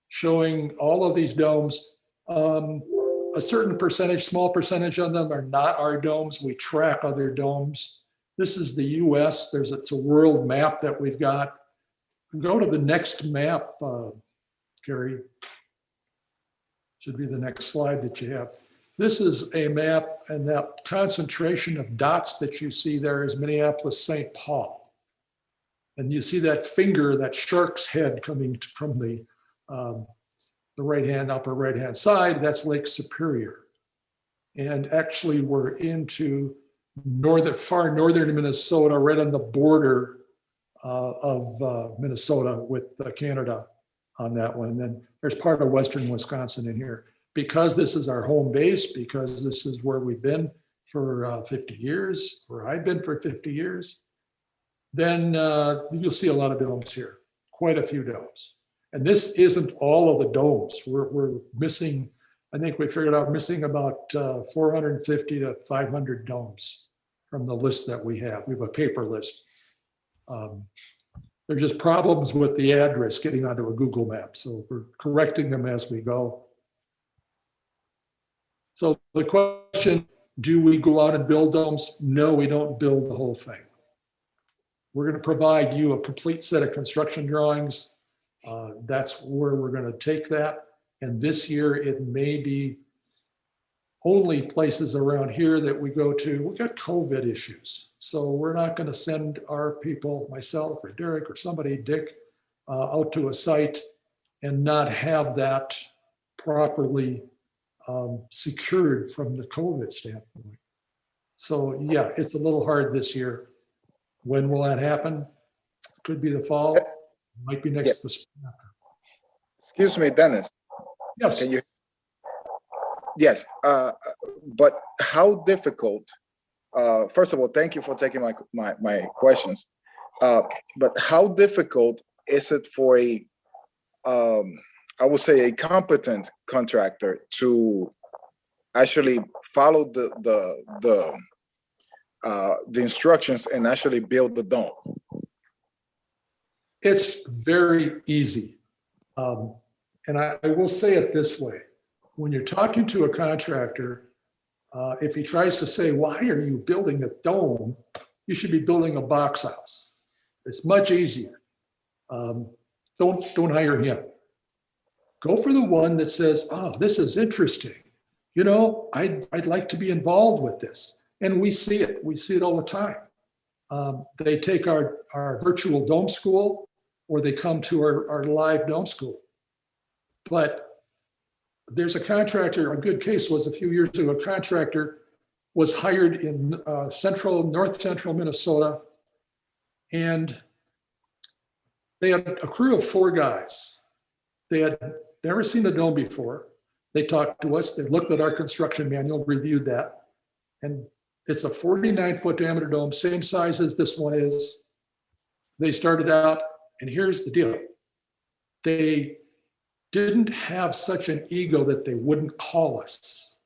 showing all of these domes. A certain percentage, small percentage of them are not our domes. We track other domes. This is the US. It's a world map that we've got. Go to the next map, Carrie. Should be the next slide that you have. This is a map, and that concentration of dots that you see there is Minneapolis-St. Paul. And you see that finger, that shark's head coming from the upper right-hand side, that's Lake Superior. And actually we're into far northern Minnesota, right on the border of Minnesota with Canada on that one. And then there's part of western Wisconsin in here. Because this is our home base, because this is where we've been for 50 years, or I've been for 50 years, then you'll see a lot of domes here, quite a few domes. And this isn't all of the domes. We're missing, I think we figured out missing about 450 to 500 domes from the list that we have. We have a paper list. There's just problems with the address getting onto a Google map. So we're correcting them as we go. So the question, do we go out and build domes? No, we don't build the whole thing. We're going to provide you a complete set of construction drawings. That's where we're going to take that. And this year it may be only places around here that we go to. We've got COVID issues. So we're not going to send our people, myself or Derek or somebody, Dick, out to a site and not have that properly secured from the COVID standpoint. So yeah, it's a little hard this year. When will that happen? Could be the fall, might be next the spring. Excuse me, Dennis. Yes. Can you? Yes, but how difficult? First of all, thank you for taking my questions. But how difficult is it for a, I would say, a competent contractor to actually follow the instructions and actually build the dome? It's very easy. And I will say it this way. When you're talking to a contractor, if he tries to say, why are you building a dome? You should be building a box house. It's much easier. Don't hire him. Go for the one that says, oh, this is interesting. You know, I'd like to be involved with this. And we see it. We see it all the time. They take our virtual dome school, or they come to our live dome school. But there's a contractor, a good case was a few years ago, a contractor was hired in north central Minnesota, and they had a crew of 4 guys. They had never seen a dome before. They talked to us, they looked at our construction manual, reviewed that, and it's a 49-foot diameter dome, same size as this one is. They started out, and here's the deal. They didn't have such an ego that they wouldn't call us.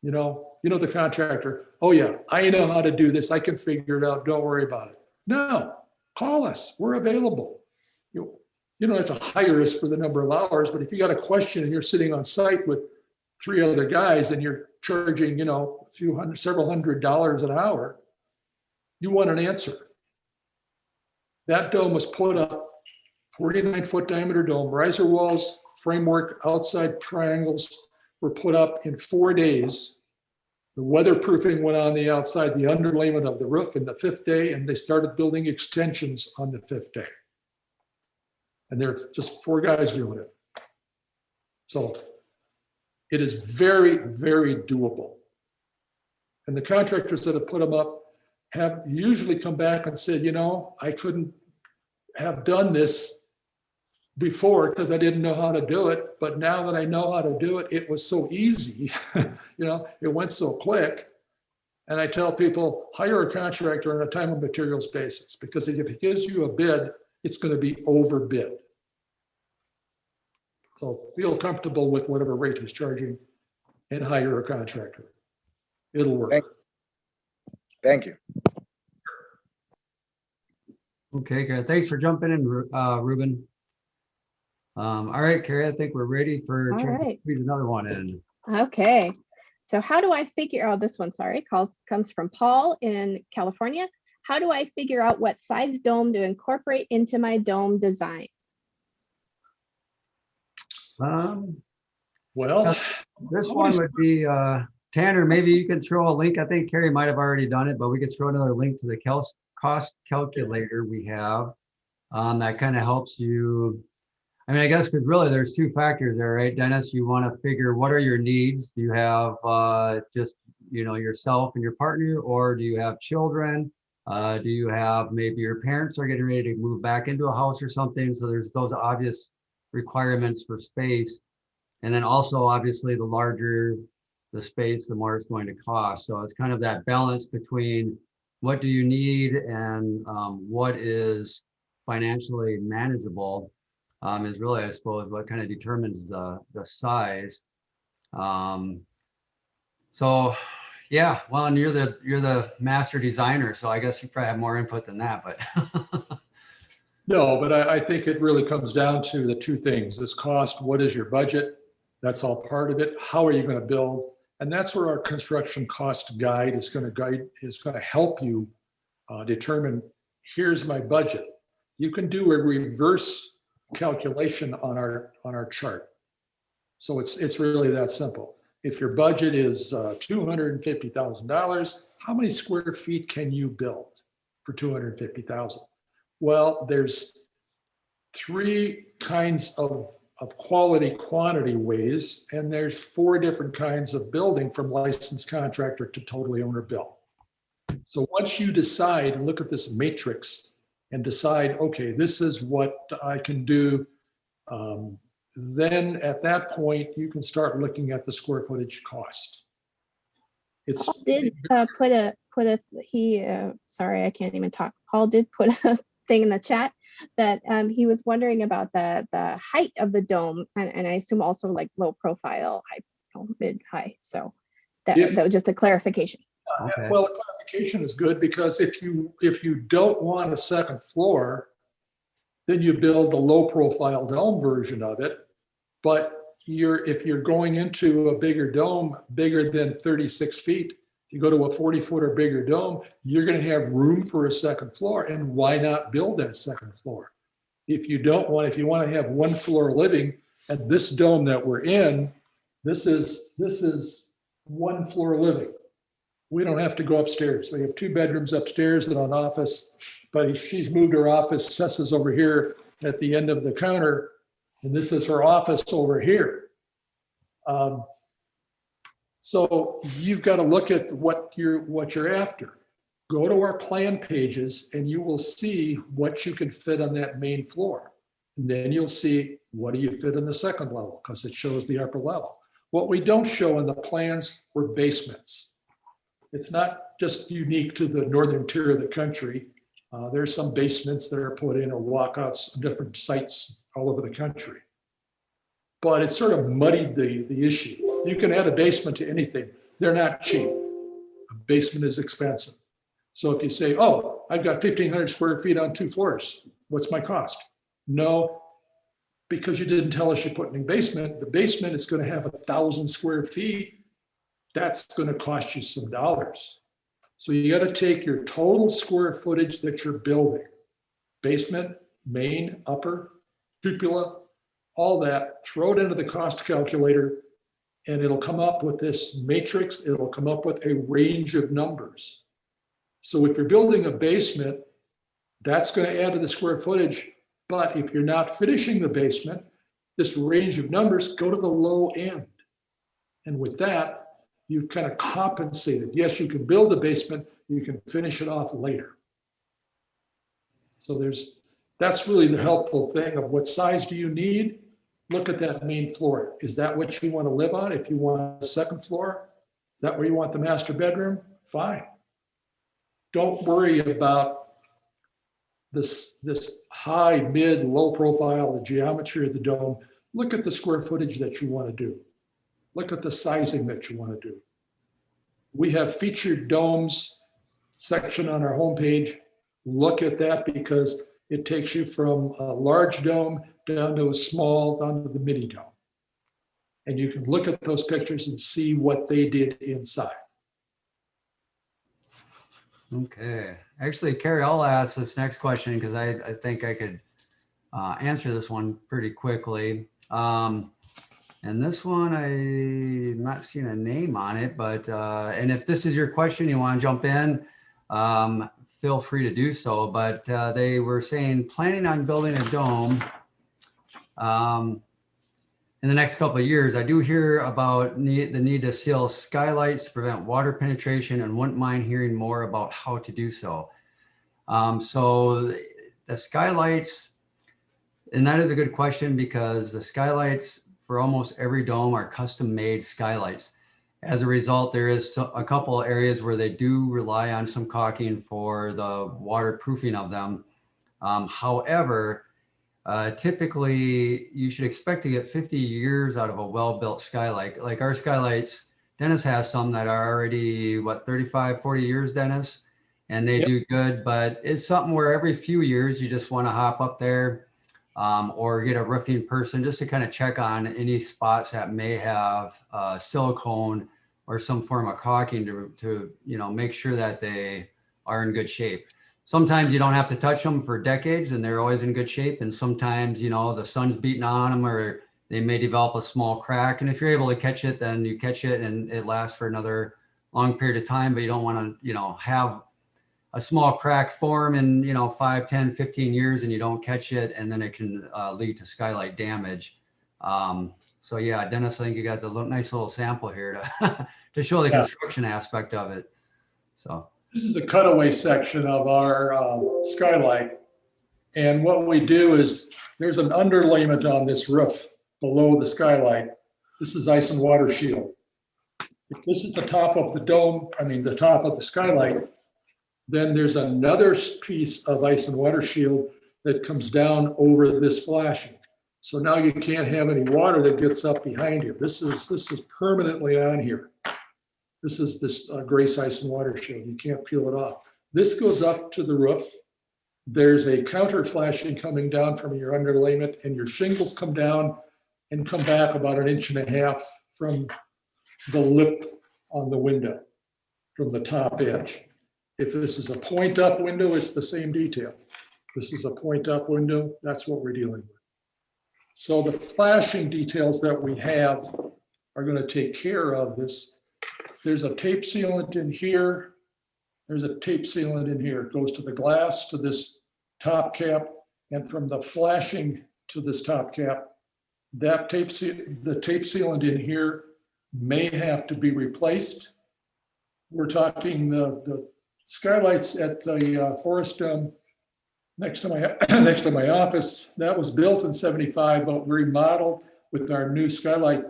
You know the contractor, oh yeah, I know how to do this. I can figure it out. Don't worry about it. No, call us. We're available. You don't have to hire us for the number of hours, but if you got a question and you're sitting on site with 3 other guys and you're charging, several $100s an hour, you want an answer. That dome was put up, 49-foot diameter dome, riser walls, framework, outside triangles were put up in 4 days. The weatherproofing went on the outside, the underlayment of the roof in the 5th day, and they started building extensions on the 5th day. And there are just 4 guys doing it. So it is very, very doable. And the contractors that have put them up have usually come back and said, I couldn't have done this before because I didn't know how to do it. But now that I know how to do it, it was so easy. It went so quick. And I tell people, hire a contractor on a time and materials basis, because if he gives you a bid, it's going to be overbid. So feel comfortable with whatever rate he's charging and hire a contractor. It'll work. Thank you. Okay, Carrie, thanks for jumping in, Ruben. All right, Carrie, I think we're ready for All trying to right. squeeze another one in. Okay. So how do I figure out this one? Sorry, comes from Paul in California. How do I figure out what size dome to incorporate into my dome design? Well, This one would be, Tanner, maybe you can throw a link. I think Carrie might have already done it, but we could throw another link to the cost calculator we have. That kind of helps you. I guess because really there's 2 factors there, right? Dennis, you want to figure what are your needs? Do you have just, yourself and your partner, or do you have children? Do you have maybe your parents are getting ready to move back into a house or something? So there's those obvious requirements for space. And then also obviously the larger the space, the more it's going to cost. So it's kind of that balance between what do you need and what is financially manageable is really, I suppose, what kind of determines the size. So yeah, well, and you're the master designer, so I guess you probably have more input than that, but No, but I think it really comes down to the two things: this cost, what is your budget? That's all part of it. How are you going to build? And that's where our construction cost guide is going to help you determine, here's my budget. You can do a reverse calculation on our chart. So it's really that simple. If your budget is $250,000, how many square feet can you build for $250,000? Well, there's three kinds of quality quantity ways, and there's four different kinds of building, from licensed contractor to totally owner built. So once you decide, look at this matrix and decide, okay, this is what I can do, then at that point, you can start looking at the square footage cost. It's Paul did sorry, I can't even talk. Paul did put a thing in the chat that he was wondering about the height of the dome, and I assume also like low profile, high, mid, high. So that was just a clarification. okay. Well, a clarification is good, because if you don't want a second floor, then you build the low profile dome version of it. But if you're going into a bigger dome, bigger than 36 feet, you go to a 40-foot or bigger dome, you're going to have room for a second floor. And why not build that second floor? If you want to have one floor living, at this dome that we're in, this is one floor living. We don't have to go upstairs. We have 2 bedrooms upstairs and an office, but she's moved her office. Sessa's over here at the end of the counter, and this is her office over here. So you've got to look at what you're after. Go to our plan pages and you will see what you can fit on that main floor. And then you'll see, what do you fit in the second level, because it shows the upper level. What we don't show in the plans were basements. It's not just unique to the northern tier of the country. There's some basements that are put in, or walkouts on different sites all over the country. But it sort of muddied the issue. You can add a basement to anything. They're not cheap. A basement is expensive. So if you say, oh, I've got 1,500 square feet on 2 floors, what's my cost? No, because you didn't tell us you're putting in basement. The basement is going to have 1,000 square feet. That's going to cost you some dollars. So you got to take your total square footage that you're building, basement, main, upper, cupola, all that, throw it into the cost calculator, and it'll come up with this matrix. It'll come up with a range of numbers. So if you're building a basement, that's going to add to the square footage. But if you're not finishing the basement, this range of numbers go to the low end. And with that, you've kind of compensated. Yes, you can build the basement, you can finish it off later. So that's really the helpful thing of what size do you need? Look at that main floor. Is that what you want to live on? If you want a second floor, is that where you want the master bedroom? Fine. Don't worry about this high, mid, low profile, the geometry of the dome. Look at the square footage that you want to do. Look at the sizing that you want to do. We have featured domes section on our homepage. Look at that, because it takes you from a large dome down to a small, down to the mini dome. And you can look at those pictures and see what they did inside. Okay. Actually, Carrie, I'll ask this next question because I think I could answer this one pretty quickly. And this one, I'm not seeing a name on it, but, and if this is your question, you want to jump in, feel free to do so. But they were saying, planning on building a dome in the next couple of years. I do hear about the need to seal skylights to prevent water penetration, and wouldn't mind hearing more about how to do so. So the skylights, and that is a good question, because the skylights for almost every dome are custom made skylights. As a result, there is a couple areas where they do rely on some caulking for the waterproofing of them. However, typically you should expect to get 50 years out of a well-built skylight. Like our skylights, Dennis has some that are already, what, 35, 40 years, Dennis? And they Yep. do good, but it's something where every few years you just want to hop up there or get a roofing person just to kind of check on any spots that may have silicone or some form of caulking to make sure that they are in good shape. Sometimes you don't have to touch them for decades and they're always in good shape. And sometimes, the sun's beating on them or they may develop a small crack. And if you're able to catch it, then you catch it and it lasts for another long period of time. But you don't want to, have a small crack form in, 5, 10, 15 years and you don't catch it. And then it can lead to skylight damage. So yeah, Dennis, I think you got the nice little sample here to show the Yeah. construction aspect of it. So. This is a cutaway section of our skylight. And what we do is there's an underlayment on this roof below the skylight. This is ice and water shield. If this is the top of the dome, the top of the skylight, then there's another piece of ice and water shield that comes down over this flashing. So now you can't have any water that gets up behind you. This is permanently on here. This is this Grace ice and water shield. You can't peel it off. This goes up to the roof. There's a counter flashing coming down from your underlayment, and your shingles come down and come back about 1.5 inches from the lip on the window, from the top edge. If this is a point up window, it's the same detail. This is a point up window. That's what we're dealing with. So the flashing details that we have are going to take care of this. There's a tape sealant in here. There's a tape sealant in here. It goes to the glass, to this top cap, and from the flashing to this top cap, the tape sealant in here may have to be replaced. We're talking the skylights at the Forest Dome next to my office. That was built in '75, but remodeled with our new skylight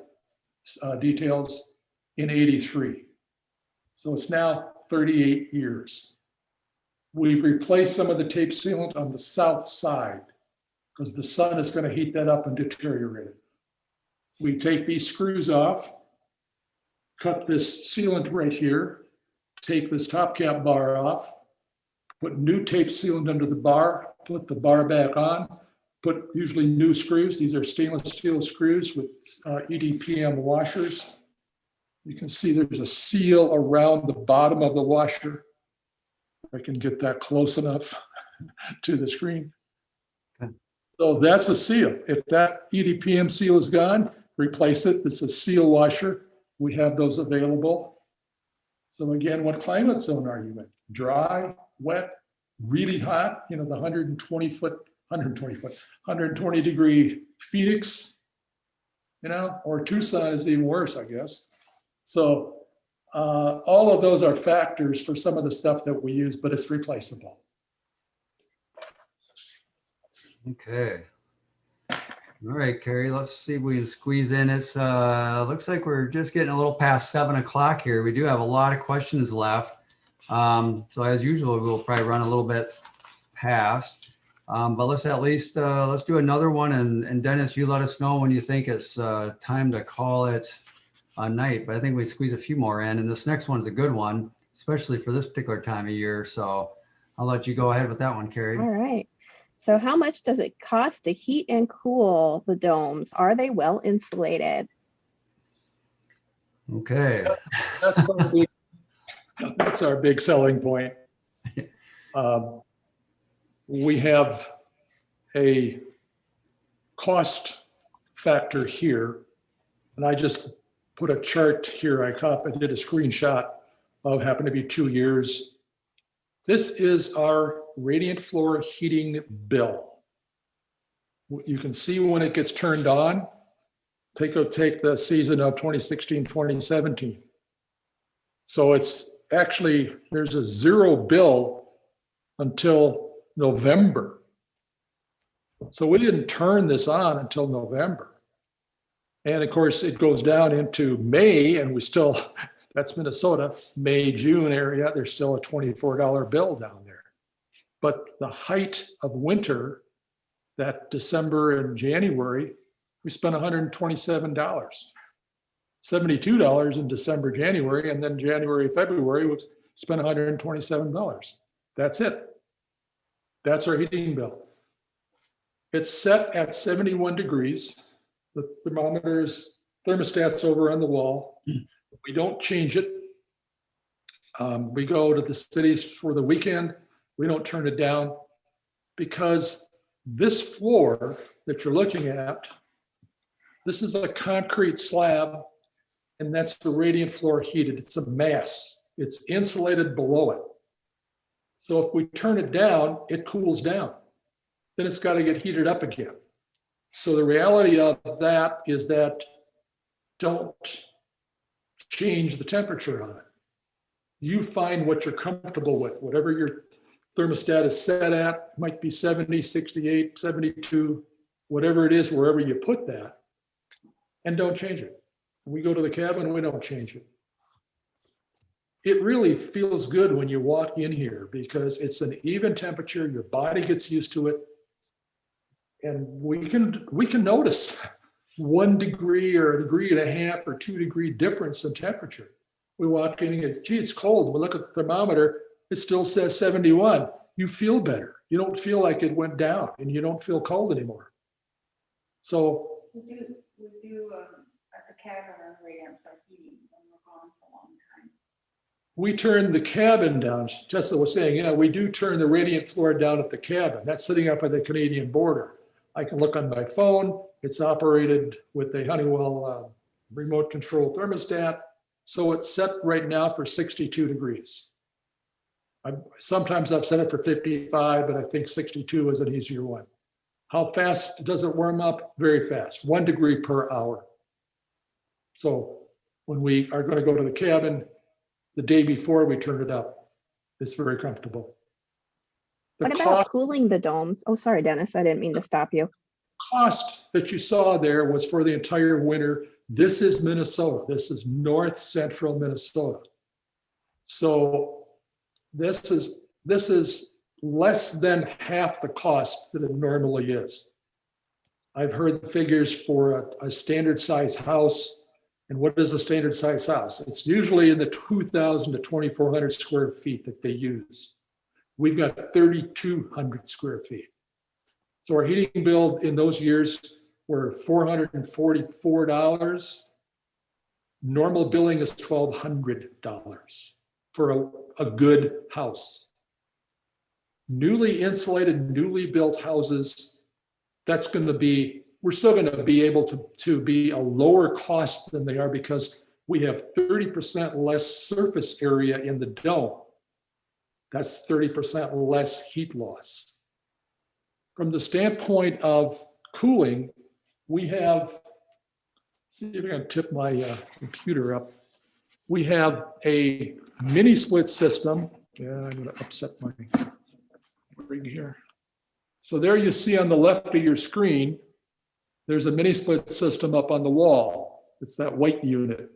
details in '83. So it's now 38 years. We've replaced some of the tape sealant on the south side because the sun is going to heat that up and deteriorate it. We take these screws off, cut this sealant right here, take this top cap bar off, put new tape sealant under the bar, put the bar back on, put usually new screws. These are stainless steel screws with EDPM washers. You can see there's a seal around the bottom of the washer. I can get that close enough to the screen. Okay. So that's a seal. If that EDPM seal is gone, replace it. It's a seal washer. We have those available. So again, what climate zone are you in? Dry, wet, really hot, the 120 degree Phoenix, or Tucson is even worse, I guess. So all of those are factors for some of the stuff that we use, but it's replaceable. Okay. All right, Carrie, let's see if we can squeeze in. It's looks like we're just getting a little past 7 o'clock here. We do have a lot of questions left. So as usual, we'll probably run a little bit past. But let's at least let's do another one. And Dennis, you let us know when you think it's time to call it a night. But I think we squeeze a few more in. And this next one's a good one, especially for this particular time of year. So I'll let you go ahead with that one, Carrie. All right. So how much does it cost to heat and cool the domes? Are they well insulated? Okay. That's our big selling point. We have a cost factor here, and I just put a chart here. I did a screenshot of happened to be 2 years. This is our radiant floor heating bill. You can see when it gets turned on. Take the season of 2016, 2017. So it's actually, there's a zero bill until November. So we didn't turn this on until November. And of course, it goes down into May and we still, that's Minnesota, May, June area, there's still a $24 bill down there. But the height of winter, that December and January, we spent $127. $72 in December, January, and then January, February, we spent $127. That's it. That's our heating bill. It's set at 71 degrees. The thermostat's over on the wall. We don't change it. We go to the cities for the weekend. We don't turn it down because this floor that you're looking at, this is a concrete slab, and that's the radiant floor heated. It's a mass. It's insulated below it. So if we turn it down, it cools down. Then it's got to get heated up again. So the reality of that is that don't change the temperature on it. You find what you're comfortable with, whatever your thermostat is set at, might be 70, 68, 72, whatever it is, wherever you put that, and don't change it. We go to the cabin, we don't change it. It really feels good when you walk in here because it's an even temperature, your body gets used to it. And we can notice 1 degree or 1.5 degrees or 2 degree difference in temperature. We walk in and it's, gee, it's cold. We look at the thermometer, it still says 71. You feel better. You don't feel like it went down and you don't feel cold anymore. So We do at the cabin on radiant our heating when we're gone for a long time. we turn the cabin down. Tessa was saying, yeah, we do turn the radiant floor down at the cabin. That's sitting up at the Canadian border. I can look on my phone. It's operated with a Honeywell remote control thermostat. So it's set right now for 62 degrees. Sometimes I've set it for 55, but I think 62 is an easier one. How fast does it warm up? Very fast, 1 degree per hour. So when we are going to go to the cabin, the day before we turn it up, it's very comfortable. The What about cooling the domes? Oh, sorry, Dennis, I didn't mean to stop you. cost that you saw there was for the entire winter. This is Minnesota. This is north central Minnesota. So this is less than half the cost that it normally is. I've heard the figures for a standard size house. And what is a standard size house? It's usually in the 2,000 to 2,400 square feet that they use. We've got 3,200 square feet. So our heating bill in those years were $444. Normal billing is $1,200 for a good house. Newly insulated, newly built houses, that's going to be, we're still going to be able to be a lower cost than they are because we have 30% less surface area in the dome. That's 30% less heat loss. From the standpoint of cooling, we have, see if I can tip my computer up. We have a mini split system. Yeah, I'm going to upset my ring here. So there you see on the left of your screen, there's a mini split system up on the wall. It's that white unit.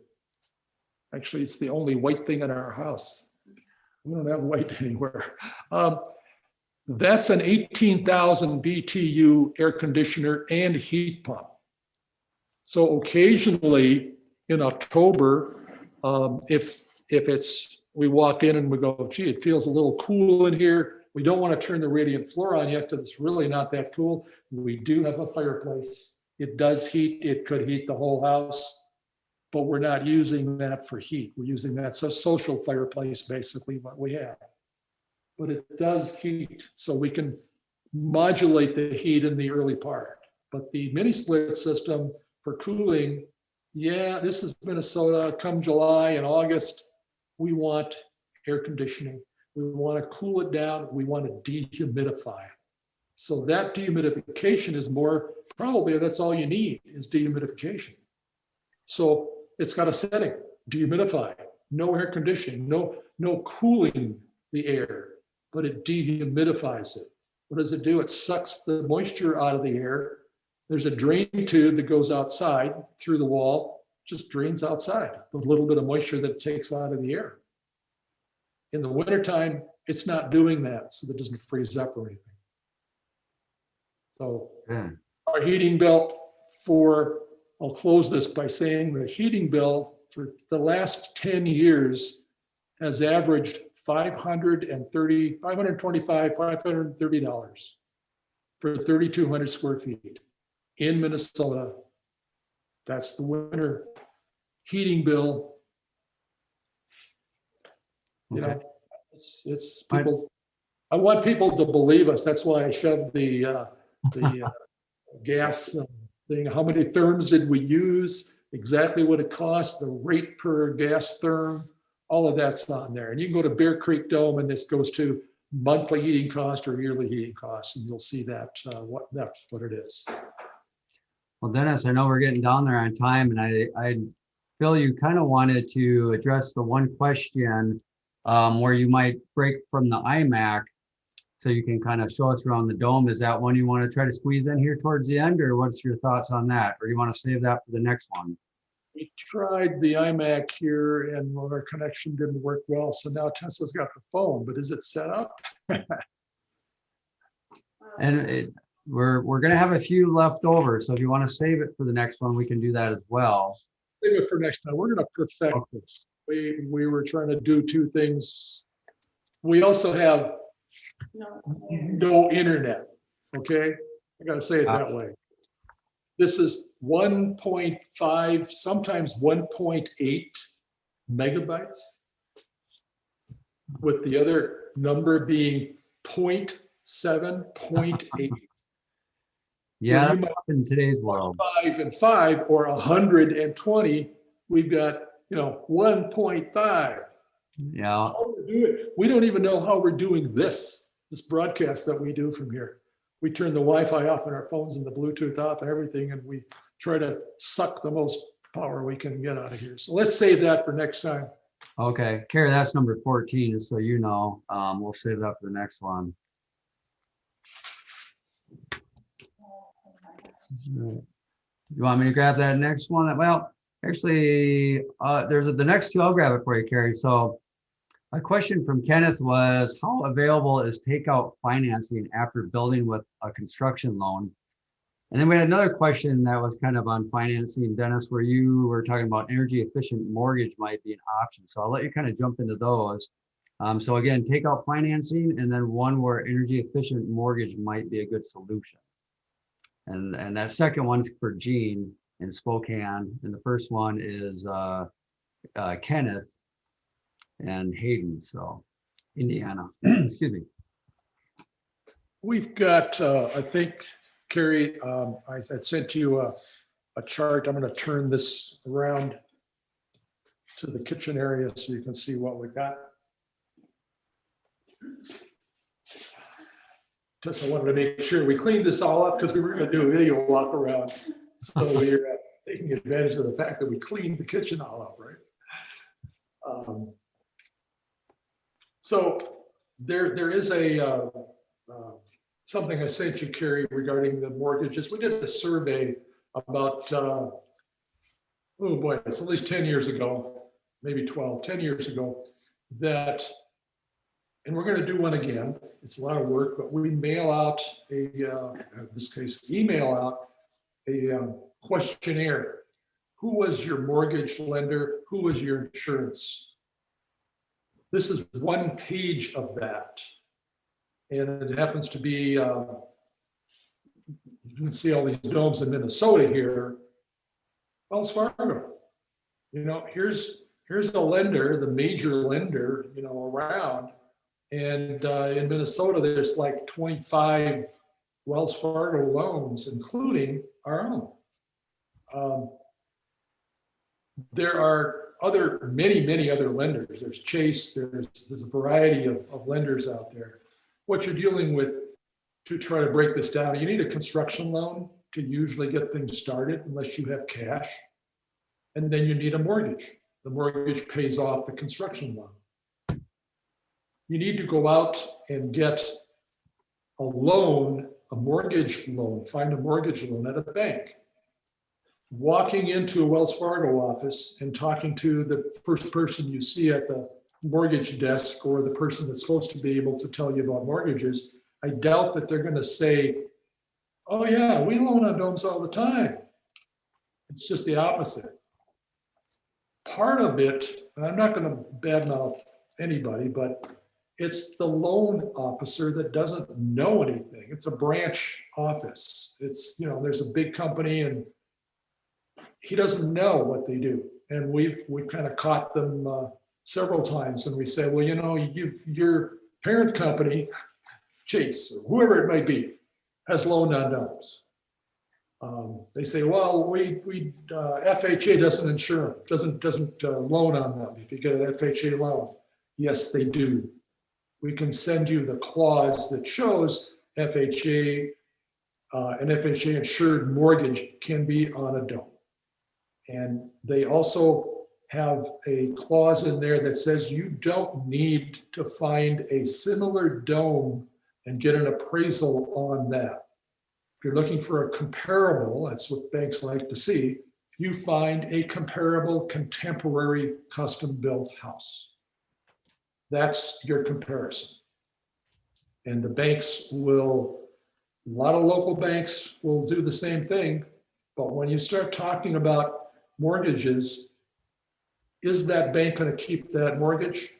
Actually, it's the only white thing in our house. We don't have white anywhere. That's an 18,000 BTU air conditioner and heat pump. So occasionally in October, if we walk in and we go, gee, it feels a little cool in here. We don't want to turn the radiant floor on yet because it's really not that cool. We do have a fireplace. It does heat. It could heat the whole house, but we're not using that for heat. We're using that as a social fireplace, basically what we have. But it does heat, so we can modulate the heat in the early part. But the mini split system for cooling, yeah, this is Minnesota. Come July and August, we want air conditioning. We want to cool it down. We want to dehumidify it. So that dehumidification is more, probably that's all you need is dehumidification. So it's got a setting, dehumidify, no air conditioning, no cooling the air, but it dehumidifies it. What does it do? It sucks the moisture out of the air There's a drain tube that goes outside through the wall, just drains outside, the little bit of moisture that it takes out of the air. In the wintertime, it's not doing that, so that it doesn't freeze up or anything. So Yeah. our heating bill I'll close this by saying the heating bill for the last 10 years has averaged $525, $530 for 3,200 square feet in Minnesota. That's the winter heating bill. You know, it's people. I want people to believe us. That's why I shoved the gas thing. How many therms did we use? Exactly what it costs, the rate per gas therm, all of that's on there. And you can go to Bear Creek Dome, and this goes to monthly heating cost or yearly heating costs, and you'll see that that's what it is. Well, Dennis, I know we're getting down there on time, and I feel you kind of wanted to address the one question where you might break from the iMac, so you can kind of show us around the dome. Is that one you want to try to squeeze in here towards the end, or what's your thoughts on that? Or do you want to save that for the next one? We tried the iMac here, and our connection didn't work well, so now Tessa's got the phone, but is it set up? And we're going to have a few left over, so if you want to save it for the next one, we can do that as well. Save it for next time. We're going to perfect this. We were trying to do two things. We also have no internet, okay? I gotta say it that way. This is 1.5, sometimes 1.8 megabytes, with the other number being 0.7, 0.8. Yeah, Well, you might in today's world. 5 and 5 or 120, we've got, 1.5. Yeah. How we do it, we don't even know how we're doing this broadcast that we do from here. We turn the Wi-Fi off on our phones and the Bluetooth off and everything, and we try to suck the most power we can get out of here. So let's save that for next time. Okay, Carrie, that's number 14, just so you know. We'll save that for the next one. You want me to grab that next one? Well, actually, there's the next two. I'll grab it for you, Carrie. So a question from Kenneth was, how available is takeout financing after building with a construction loan? And then we had another question that was kind of on financing, Dennis, where you were talking about energy efficient mortgage might be an option. So I'll let you kind of jump into those. So again, takeout financing, and then one where energy efficient mortgage might be a good solution. And that second one's for Gene in Spokane, and the first one is Kenneth and Hayden, so Indiana. Excuse me. We've got, I think, Carrie, I sent you a chart. I'm going to turn this around to the kitchen area so you can see what we've got. Just I wanted to make sure we cleaned this all up because we were going to do a video walk around. So we're taking advantage of the fact that we cleaned the kitchen all up, right? So there is a something I sent you, Carrie, regarding the mortgages. We did a survey about, oh boy, it's at least 10 years ago, maybe 10 years ago, that, and we're going to do one again. It's a lot of work, but we mail out in this case, email out a questionnaire. Who was your mortgage lender? Who was your insurance? This is one page of that. And it happens to be, you can see all these domes in Minnesota here. Wells Fargo. Here's a lender, the major lender, around. And in Minnesota, there's like 25 Wells Fargo loans, including our own. There are many other lenders. There's Chase, there's a variety of lenders out there. What you're dealing with to try to break this down, you need a construction loan to usually get things started unless you have cash. And then you need a mortgage. The mortgage pays off the construction loan. You need to go out and get a loan a mortgage loan, find a mortgage loan at a bank. Walking into a Wells Fargo office and talking to the first person you see at the mortgage desk or the person that's supposed to be able to tell you about mortgages, I doubt that they're going to say, oh yeah, we loan on domes all the time. It's just the opposite. Part of it, and I'm not going to badmouth anybody, but it's the loan officer that doesn't know anything. It's a branch office. It's, you know, there's a big company and he doesn't know what they do. And we've kind of caught them several times when we say, well, you know, your parent company, Chase, or whoever it might be, has loaned on domes. They say, well, FHA doesn't insure them, doesn't loan on them if you get an FHA loan. Yes, they do. We can send you the clause that shows FHA, an FHA insured mortgage can be on a dome. And they also have a clause in there that says you don't need to find a similar dome and get an appraisal on that. If you're looking for a comparable, that's what banks like to see, you find a comparable contemporary custom built house. That's your comparison. And the banks will, a lot of local banks will do the same thing, but when you start talking about mortgages, is that bank going to keep that mortgage?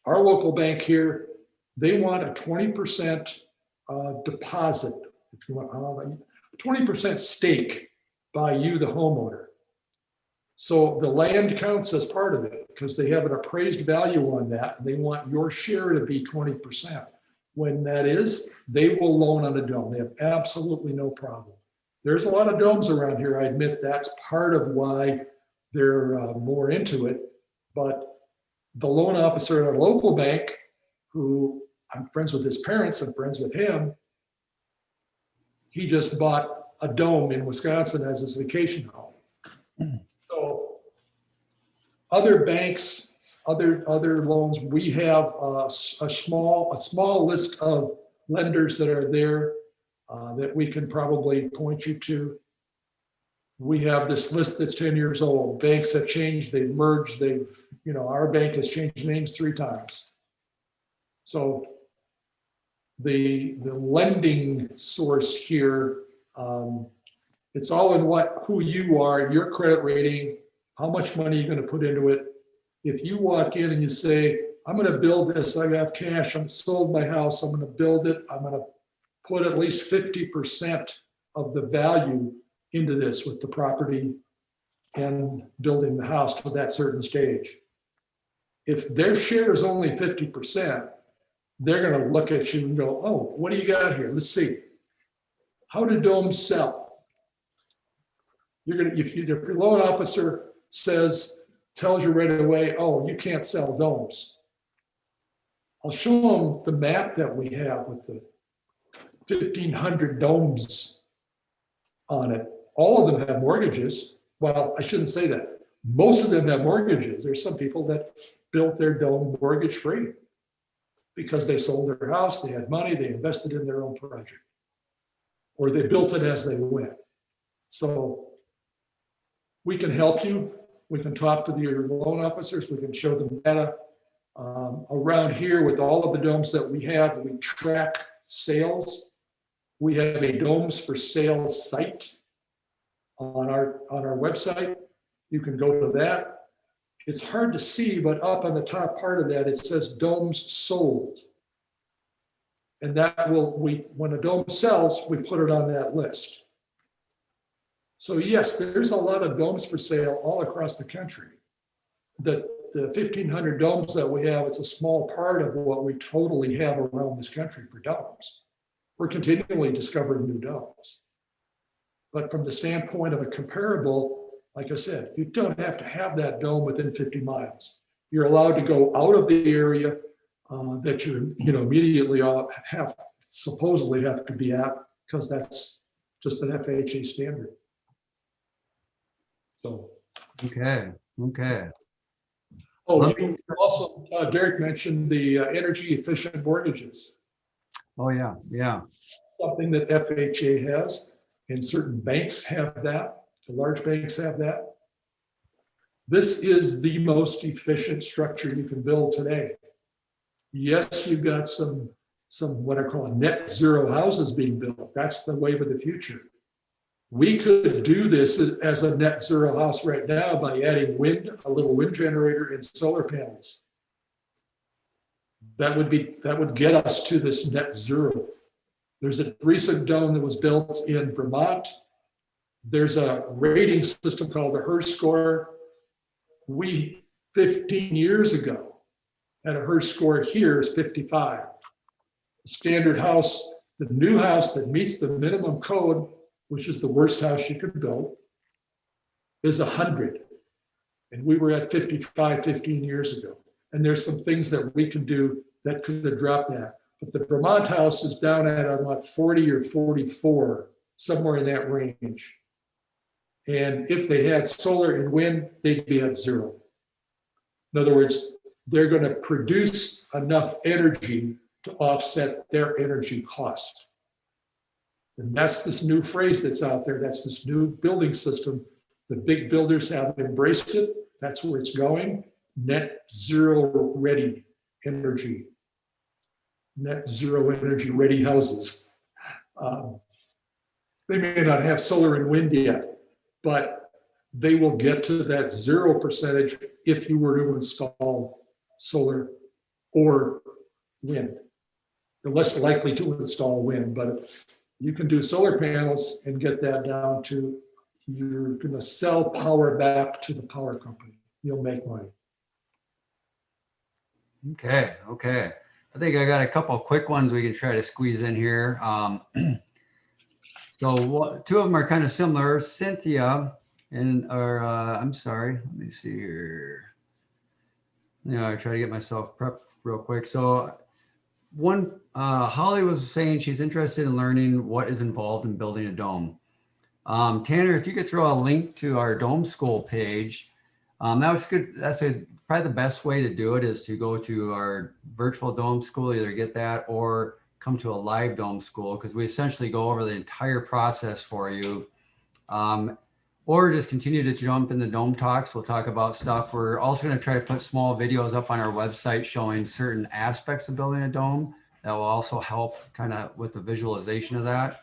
Our local bank here, they want a 20% deposit, if you want, 20% stake by you, the homeowner. So the land counts as part of it because they have an appraised value on that. And they want your share to be 20%. When that is, they will loan on a dome. They have absolutely no problem. There's a lot of domes around here. I admit that's part of why they're more into it. But the loan officer at a local bank, who I'm friends with his parents, I'm friends with him, he just bought a dome in Wisconsin as his vacation home. So other banks, other loans, we have a small list of lenders that are there that we can probably point you to. We have this list that's 10 years old. Banks have changed, they've merged, our bank has changed names 3 times. So the lending source here, it's all in who you are, your credit rating, how much money you're going to put into it. If you walk in and you say, I'm going to build this, I have cash, I'm sold my house, I'm going to build it, I'm going to put at least 50% of the value into this with the property and building the house to that certain stage. If their share is only 50%, they're going to look at you and go, oh, what do you got here? Let's see. How do domes sell? If your loan officer tells you right away, oh, you can't sell domes, I'll show them the map that we have with the 1,500 domes on it. All of them have mortgages. Well, I shouldn't say that. Most of them have mortgages. There's some people that built their dome mortgage free because they sold their house, they had money, they invested in their own project, or they built it as they went. So we can help you. We can talk to your loan officers. We can show them data. Around here with all of the domes that we have, we track sales. We have a domes for sale site on our website. You can go to that. It's hard to see, but up on the top part of that, it says domes sold. And that when a dome sells, we put it on that list. So yes, there's a lot of domes for sale all across the country. The 1,500 domes that we have, it's a small part of what we totally have around this country for domes. We're continually discovering new domes. But from the standpoint of a comparable, like I said, you don't have to have that dome within 50 miles. You're allowed to go out of the area that you immediately supposedly have to be at, because that's just an FHA standard. So. Okay. Oh, you also, Derek mentioned the energy efficient mortgages. Oh, yeah. something that FHA has, and certain banks have that. The large banks have that. This is the most efficient structure you can build today. Yes, you've got some what I call net zero houses being built. That's the wave of the future. We could do this as a net zero house right now by adding a little wind generator and solar panels. That would get us to this net zero. There's a recent dome that was built in Vermont. There's a rating system called the HERS score. We, 15 years ago, had a HERS score here is 55. The standard house, the new house that meets the minimum code, which is the worst house you could build, is 100. And we were at 55, 15 years ago. And there's some things that we can do that could have dropped that. But the Vermont house is down at what, 40 or 44, somewhere in that range. And if they had solar and wind, they'd be at 0. In other words, they're going to produce enough energy to offset their energy cost. And that's this new phrase that's out there. That's this new building system. The big builders have embraced it. That's where it's going. Net zero ready energy. Net zero energy ready houses. They may not have solar and wind yet, but they will get to that 0% if you were to install solar or wind. They're less likely to install wind, but you can do solar panels and get that down to, you're going to sell power back to the power company. You'll make money. Okay. I think I got a couple of quick ones we can try to squeeze in here. So two of them are kind of similar. Cynthia I'm sorry, let me see here. I try to get myself prepped real quick. So one, Holly was saying she's interested in learning what is involved in building a dome. Tanner, if you could throw a link to our dome school page, that was good. That's probably the best way to do it is to go to our virtual dome school, either get that or come to a live dome school, because we essentially go over the entire process for you. Or just continue to jump in the dome talks. We'll talk about stuff. We're also going to try to put small videos up on our website showing certain aspects of building a dome that will also help kind of with the visualization of that.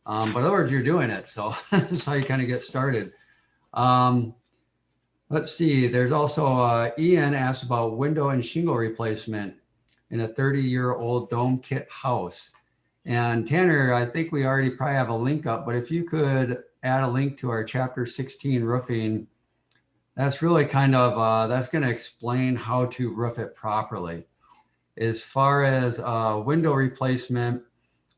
But in other words, you're doing it. So that's how you kind of get started. Let's see. There's also Ian asked about window and shingle replacement in a 30-year-old dome kit house. And Tanner, I think we already probably have a link up, but if you could add a link to our chapter 16 roofing, that's really kind of, that's going to explain how to roof it properly. As far as window replacement,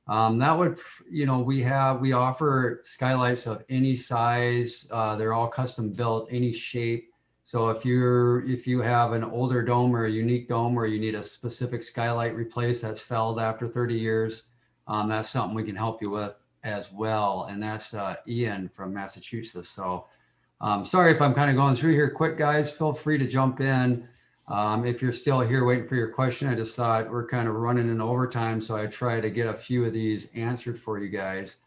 that would, we offer skylights of any size. They're all custom built, any shape. So if you have an older dome or a unique dome where you need a specific skylight replaced that's felled after 30 years, that's something we can help you with as well. And that's Ian from Massachusetts. So sorry if I'm kind of going through here quick, guys. Feel free to jump in. If you're still here waiting for your question, I just thought we're kind of running in overtime, so I try to get a few of these answered for you guys.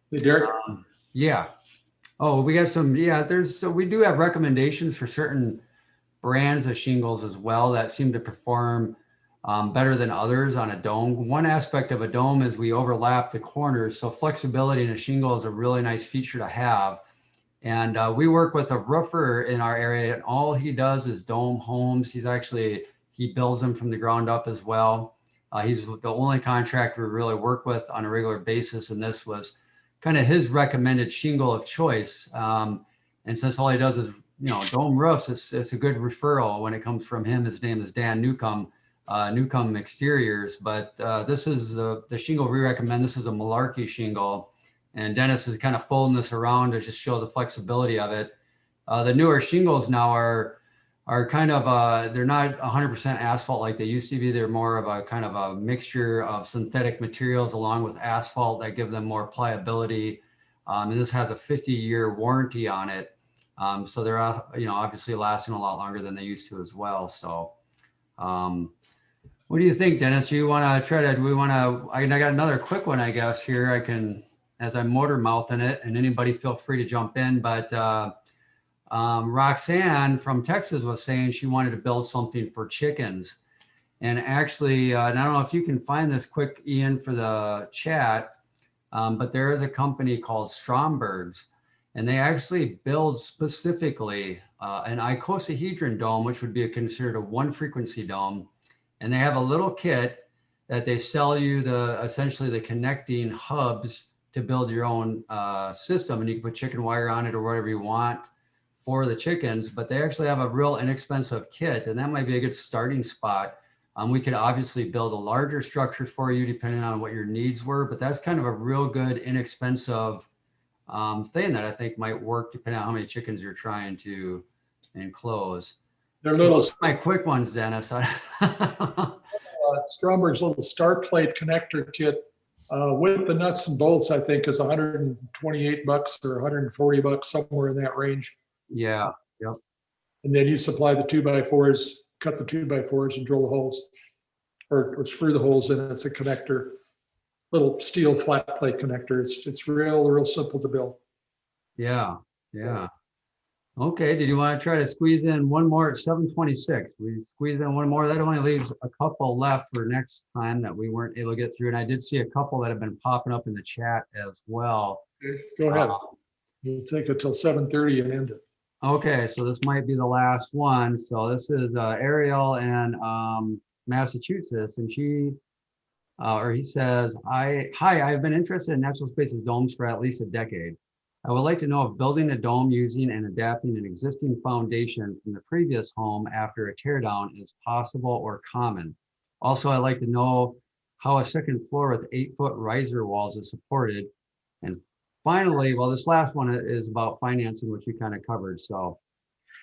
Hey, Derek. Yeah. Oh, we got some. Yeah, so we do have recommendations for certain brands of shingles as well that seem to perform better than others on a dome. One aspect of a dome is we overlap the corners, so flexibility in a shingle is a really nice feature to have. And we work with a roofer in our area, and all he does is dome homes. He builds them from the ground up as well. He's the only contractor we really work with on a regular basis, and this was kind of his recommended shingle of choice. And since all he does is, dome roofs, it's a good referral when it comes from him. His name is Dan Newcomb, Newcomb Exteriors. But this is the shingle we recommend. This is a Malarkey shingle. And Dennis is kind of folding this around to just show the flexibility of it. The newer shingles now are kind of, they're not 100% asphalt like they used to be. They're more of a kind of a mixture of synthetic materials along with asphalt that give them more pliability. And this has a 50-year warranty on it. So they're, obviously lasting a lot longer than they used to as well. So What do you think, Dennis? Do we want to, I got another quick one, I guess, here. I can, as I'm motor mouthing it, and anybody feel free to jump in, but Roxanne from Texas was saying she wanted to build something for chickens. And actually, and I don't know if you can find this quick, Ian, for the chat, but there is a company called Stromberg's, and they actually build specifically an icosahedron dome, which would be considered a one frequency dome. And they have a little kit that they sell you essentially the connecting hubs to build your own system. And you can put chicken wire on it or whatever you want for the chickens, but they actually have a real inexpensive kit, and that might be a good starting spot. We could obviously build a larger structure for you depending on what your needs were, but that's kind of a real good, inexpensive thing that I think might work depending on how many chickens you're trying to enclose. They're So little, those are my quick ones, Dennis. Stromberg's little star plate connector kit with the nuts and bolts, I think is $128 or $140, somewhere in that range. Yeah. And then you supply the 2x4s, cut the 2x4s and drill the holes or screw the holes in. It's a connector, little steel flat plate connector. It's real simple to build. Yeah. Okay, did you want to try to squeeze in one more at 7:26? We squeeze in one more. That only leaves a couple left for next time that we weren't able to get through. And I did see a couple that have been popping up in the chat as well. Go ahead. We'll take it till 7:30 and end it. Okay, so this might be the last one. So this is Ariel in Massachusetts, and she, or he says, hi, I've been interested in natural spaces domes for at least a decade. I would like to know if building a dome using and adapting an existing foundation from the previous home after a tear down is possible or common. Also, I'd like to know how a second floor with 8-foot riser walls is supported. And finally, well, this last one is about financing, which we kind of covered. So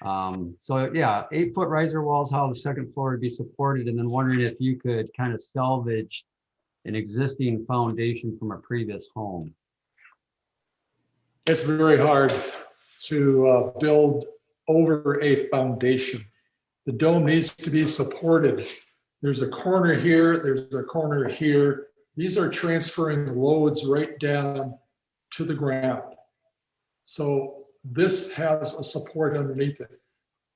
yeah, 8-foot riser walls, how the second floor would be supported, and then wondering if you could kind of salvage an existing foundation from a previous home. It's very hard to build over a foundation. The dome needs to be supported. There's a corner here, there's a corner here. These are transferring loads right down to the ground. So this has a support underneath it.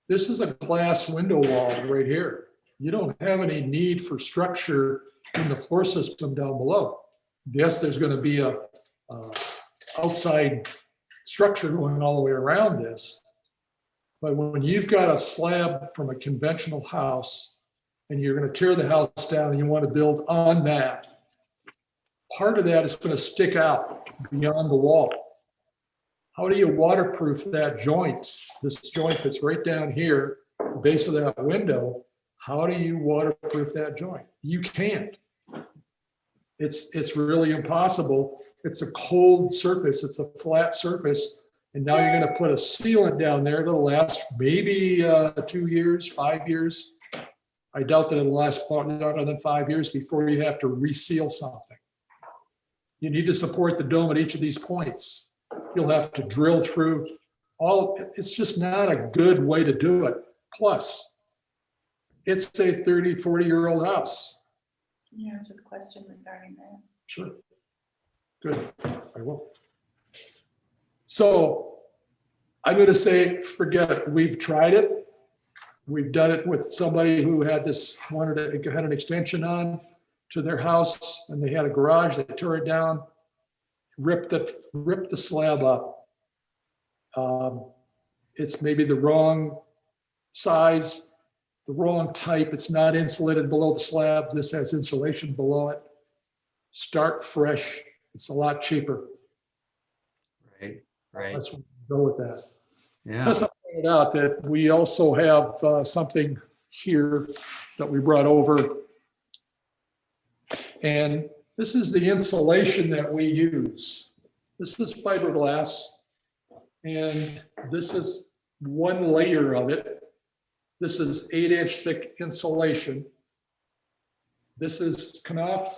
This is a glass window wall right here. You don't have any need for structure in the floor system down below. Yes, there's going to be a outside structure going all the way around this. But when you've got a slab from a conventional house and you're going to tear the house down and you want to build on that, part of that is going to stick out beyond the wall. How do you waterproof that joint? This joint that's right down here, the base of that window, how do you waterproof that joint? You can't. It's really impossible. It's a cold surface, it's a flat surface, and now you're going to put a sealant down there that'll last maybe 2 years, 5 years. I doubt that it'll last longer than 5 years before you have to reseal something. You need to support the dome at each of these points. You'll have to drill through it's just not a good way to do it. Plus, it's a 30, 40-year-old house. Can you answer the question regarding that? Sure. Good, I will. So I'm going to say, forget it. We've tried it. We've done it with somebody who had an extension on to their house, and they had a garage. They tore it down, ripped the slab up. It's maybe the wrong size, the wrong type. It's not insulated below the slab. This has insulation below it. Start fresh. It's a lot cheaper. Right. Let's go with that. Yeah. Plus, I pointed out that we also have something here that we brought over. And this is the insulation that we use. This is fiberglass, and this is one layer of it. This is 8-inch thick insulation. This is Knauf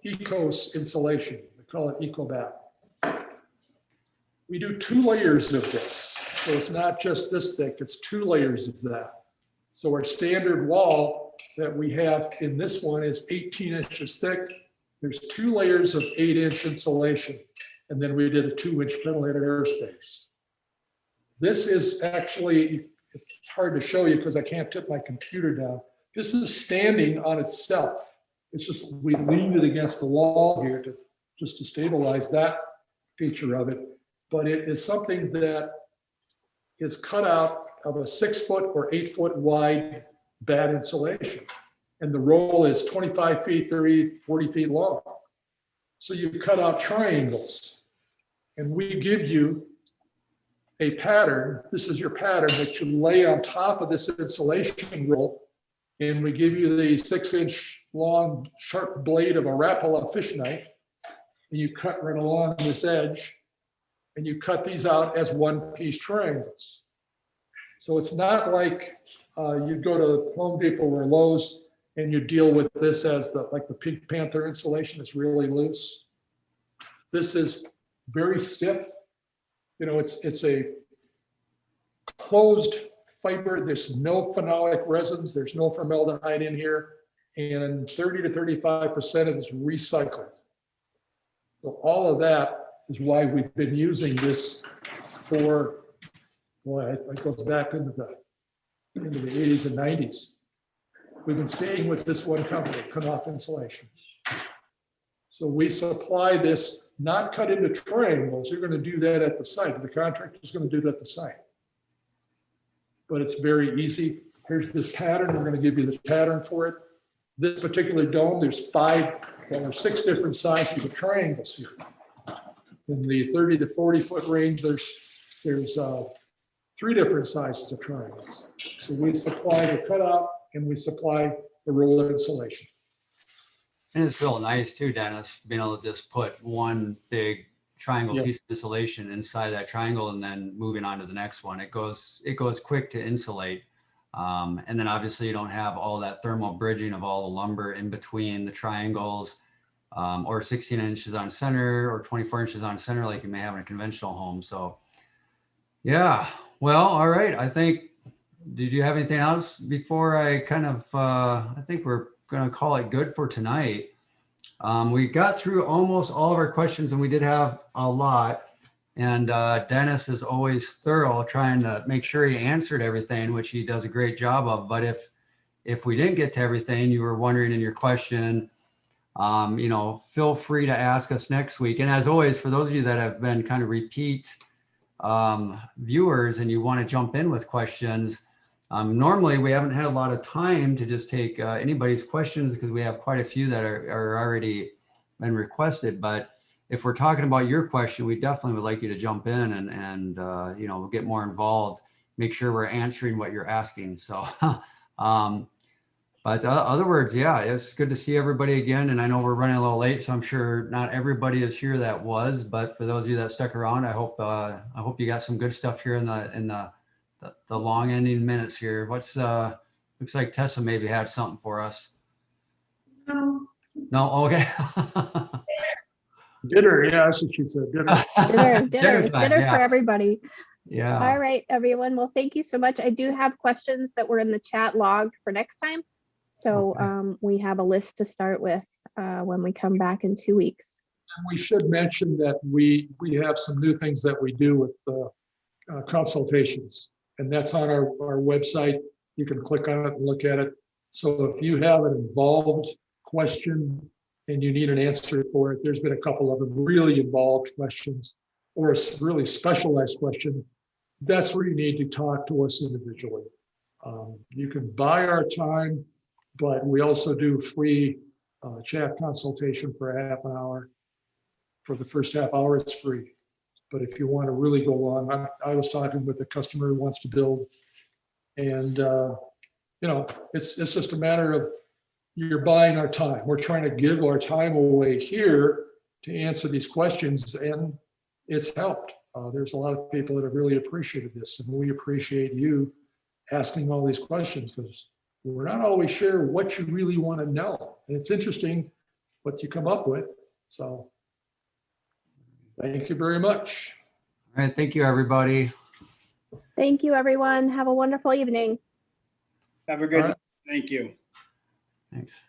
Ecos insulation. We call it EcoBat. We do 2 layers of this. So it's not just this thick, it's 2 layers of that. So our standard wall that we have in this one is 18 inches thick. There's 2 layers of 8-inch insulation, and then we did a 2-inch ventilated airspace. This is actually, it's hard to show you because I can't tip my computer down. This is standing on itself. It's just, we leaned it against the wall here to stabilize that feature of it. But it is something that is cut out of a 6-foot or 8-foot wide bad insulation. And the roll is 25 feet, 30, 40 feet long. So you cut out triangles, and we give you a pattern. This is your pattern that you lay on top of this insulation roll. And we give you the 6-inch long sharp blade of a Rapala fish knife. And you cut right along this edge, and you cut these out as 1-piece triangles. So it's not like you go to Home Depot or Lowe's and you deal with this as like the Pink Panther insulation is really loose. This is very stiff. You know, it's a closed fiber. There's no phenolic resins. There's no formaldehyde in here. And 30 to 35% of it is recycled. So all of that is why we've been using this for, well, it goes back into the 80s and 90s. We've been staying with this one company, Knauf Insulation. So we supply this, not cut into triangles. You're going to do that at the site. The contractor is going to do that at the site. But it's very easy. Here's this pattern. We're going to give you the pattern for it. This particular dome, there's 6 different sizes of triangles here. In the 30 to 40 foot range, there's 3 different sizes of triangles. So we supply the cutout and we supply the roll of insulation. And it's real nice too, Dennis, being able to just put one big triangle Yeah. piece of insulation inside that triangle and then moving on to the next one. It goes quick to insulate. And then obviously you don't have all that thermal bridging of all the lumber in between the triangles, or 16 inches on center or 24 inches on center like you may have in a conventional home. So yeah, well, all right. I think, did you have anything else before I kind of, I think we're going to call it good for tonight. We got through almost all of our questions and we did have a lot. And Dennis is always thorough trying to make sure he answered everything, which he does a great job of. But if we didn't get to everything, you were wondering in your question, you know, feel free to ask us next week. And as always, for those of you that have been kind of repeat viewers and you want to jump in with questions, normally we haven't had a lot of time to just take anybody's questions because we have quite a few that are already been requested. But if we're talking about your question, we definitely would like you to jump in and you know, get more involved, make sure we're answering what you're asking. So, but other words, yeah, it's good to see everybody again. And I know we're running a little late, so I'm sure not everybody is here that was, but for those of you that stuck around, I hope you got some good stuff here in the long ending minutes here. What's looks like Tessa maybe had something for us. No, okay. Dinner, yeah, that's what she said, dinner. Dinner time, yeah. for everybody. Yeah. All right, everyone. Well, thank you so much. I do have questions that were in the chat log for next time. So Okay. we have a list to start with when we come back in 2 weeks. And we should mention that we have some new things that we do with consultations. And that's on our website. You can click on it and look at it. So if you have an involved question and you need an answer for it, there's been a couple of them really involved questions or a really specialized question. That's where you need to talk to us individually. You can buy our time, but we also do free chat consultation for a half an hour. For the first half hour, it's free. But if you want to really go long, I was talking with a customer who wants to build, and you know, it's just a matter of you're buying our time. We're trying to give our time away here to answer these questions, and it's helped. There's a lot of people that have really appreciated this, and we appreciate you asking all these questions because we're not always sure what you really want to know. And it's interesting what you come up with. So thank you very much. All right. Thank you, everybody. Thank you, everyone. Have a wonderful evening. Have a good All night. right. Thank you. Thanks.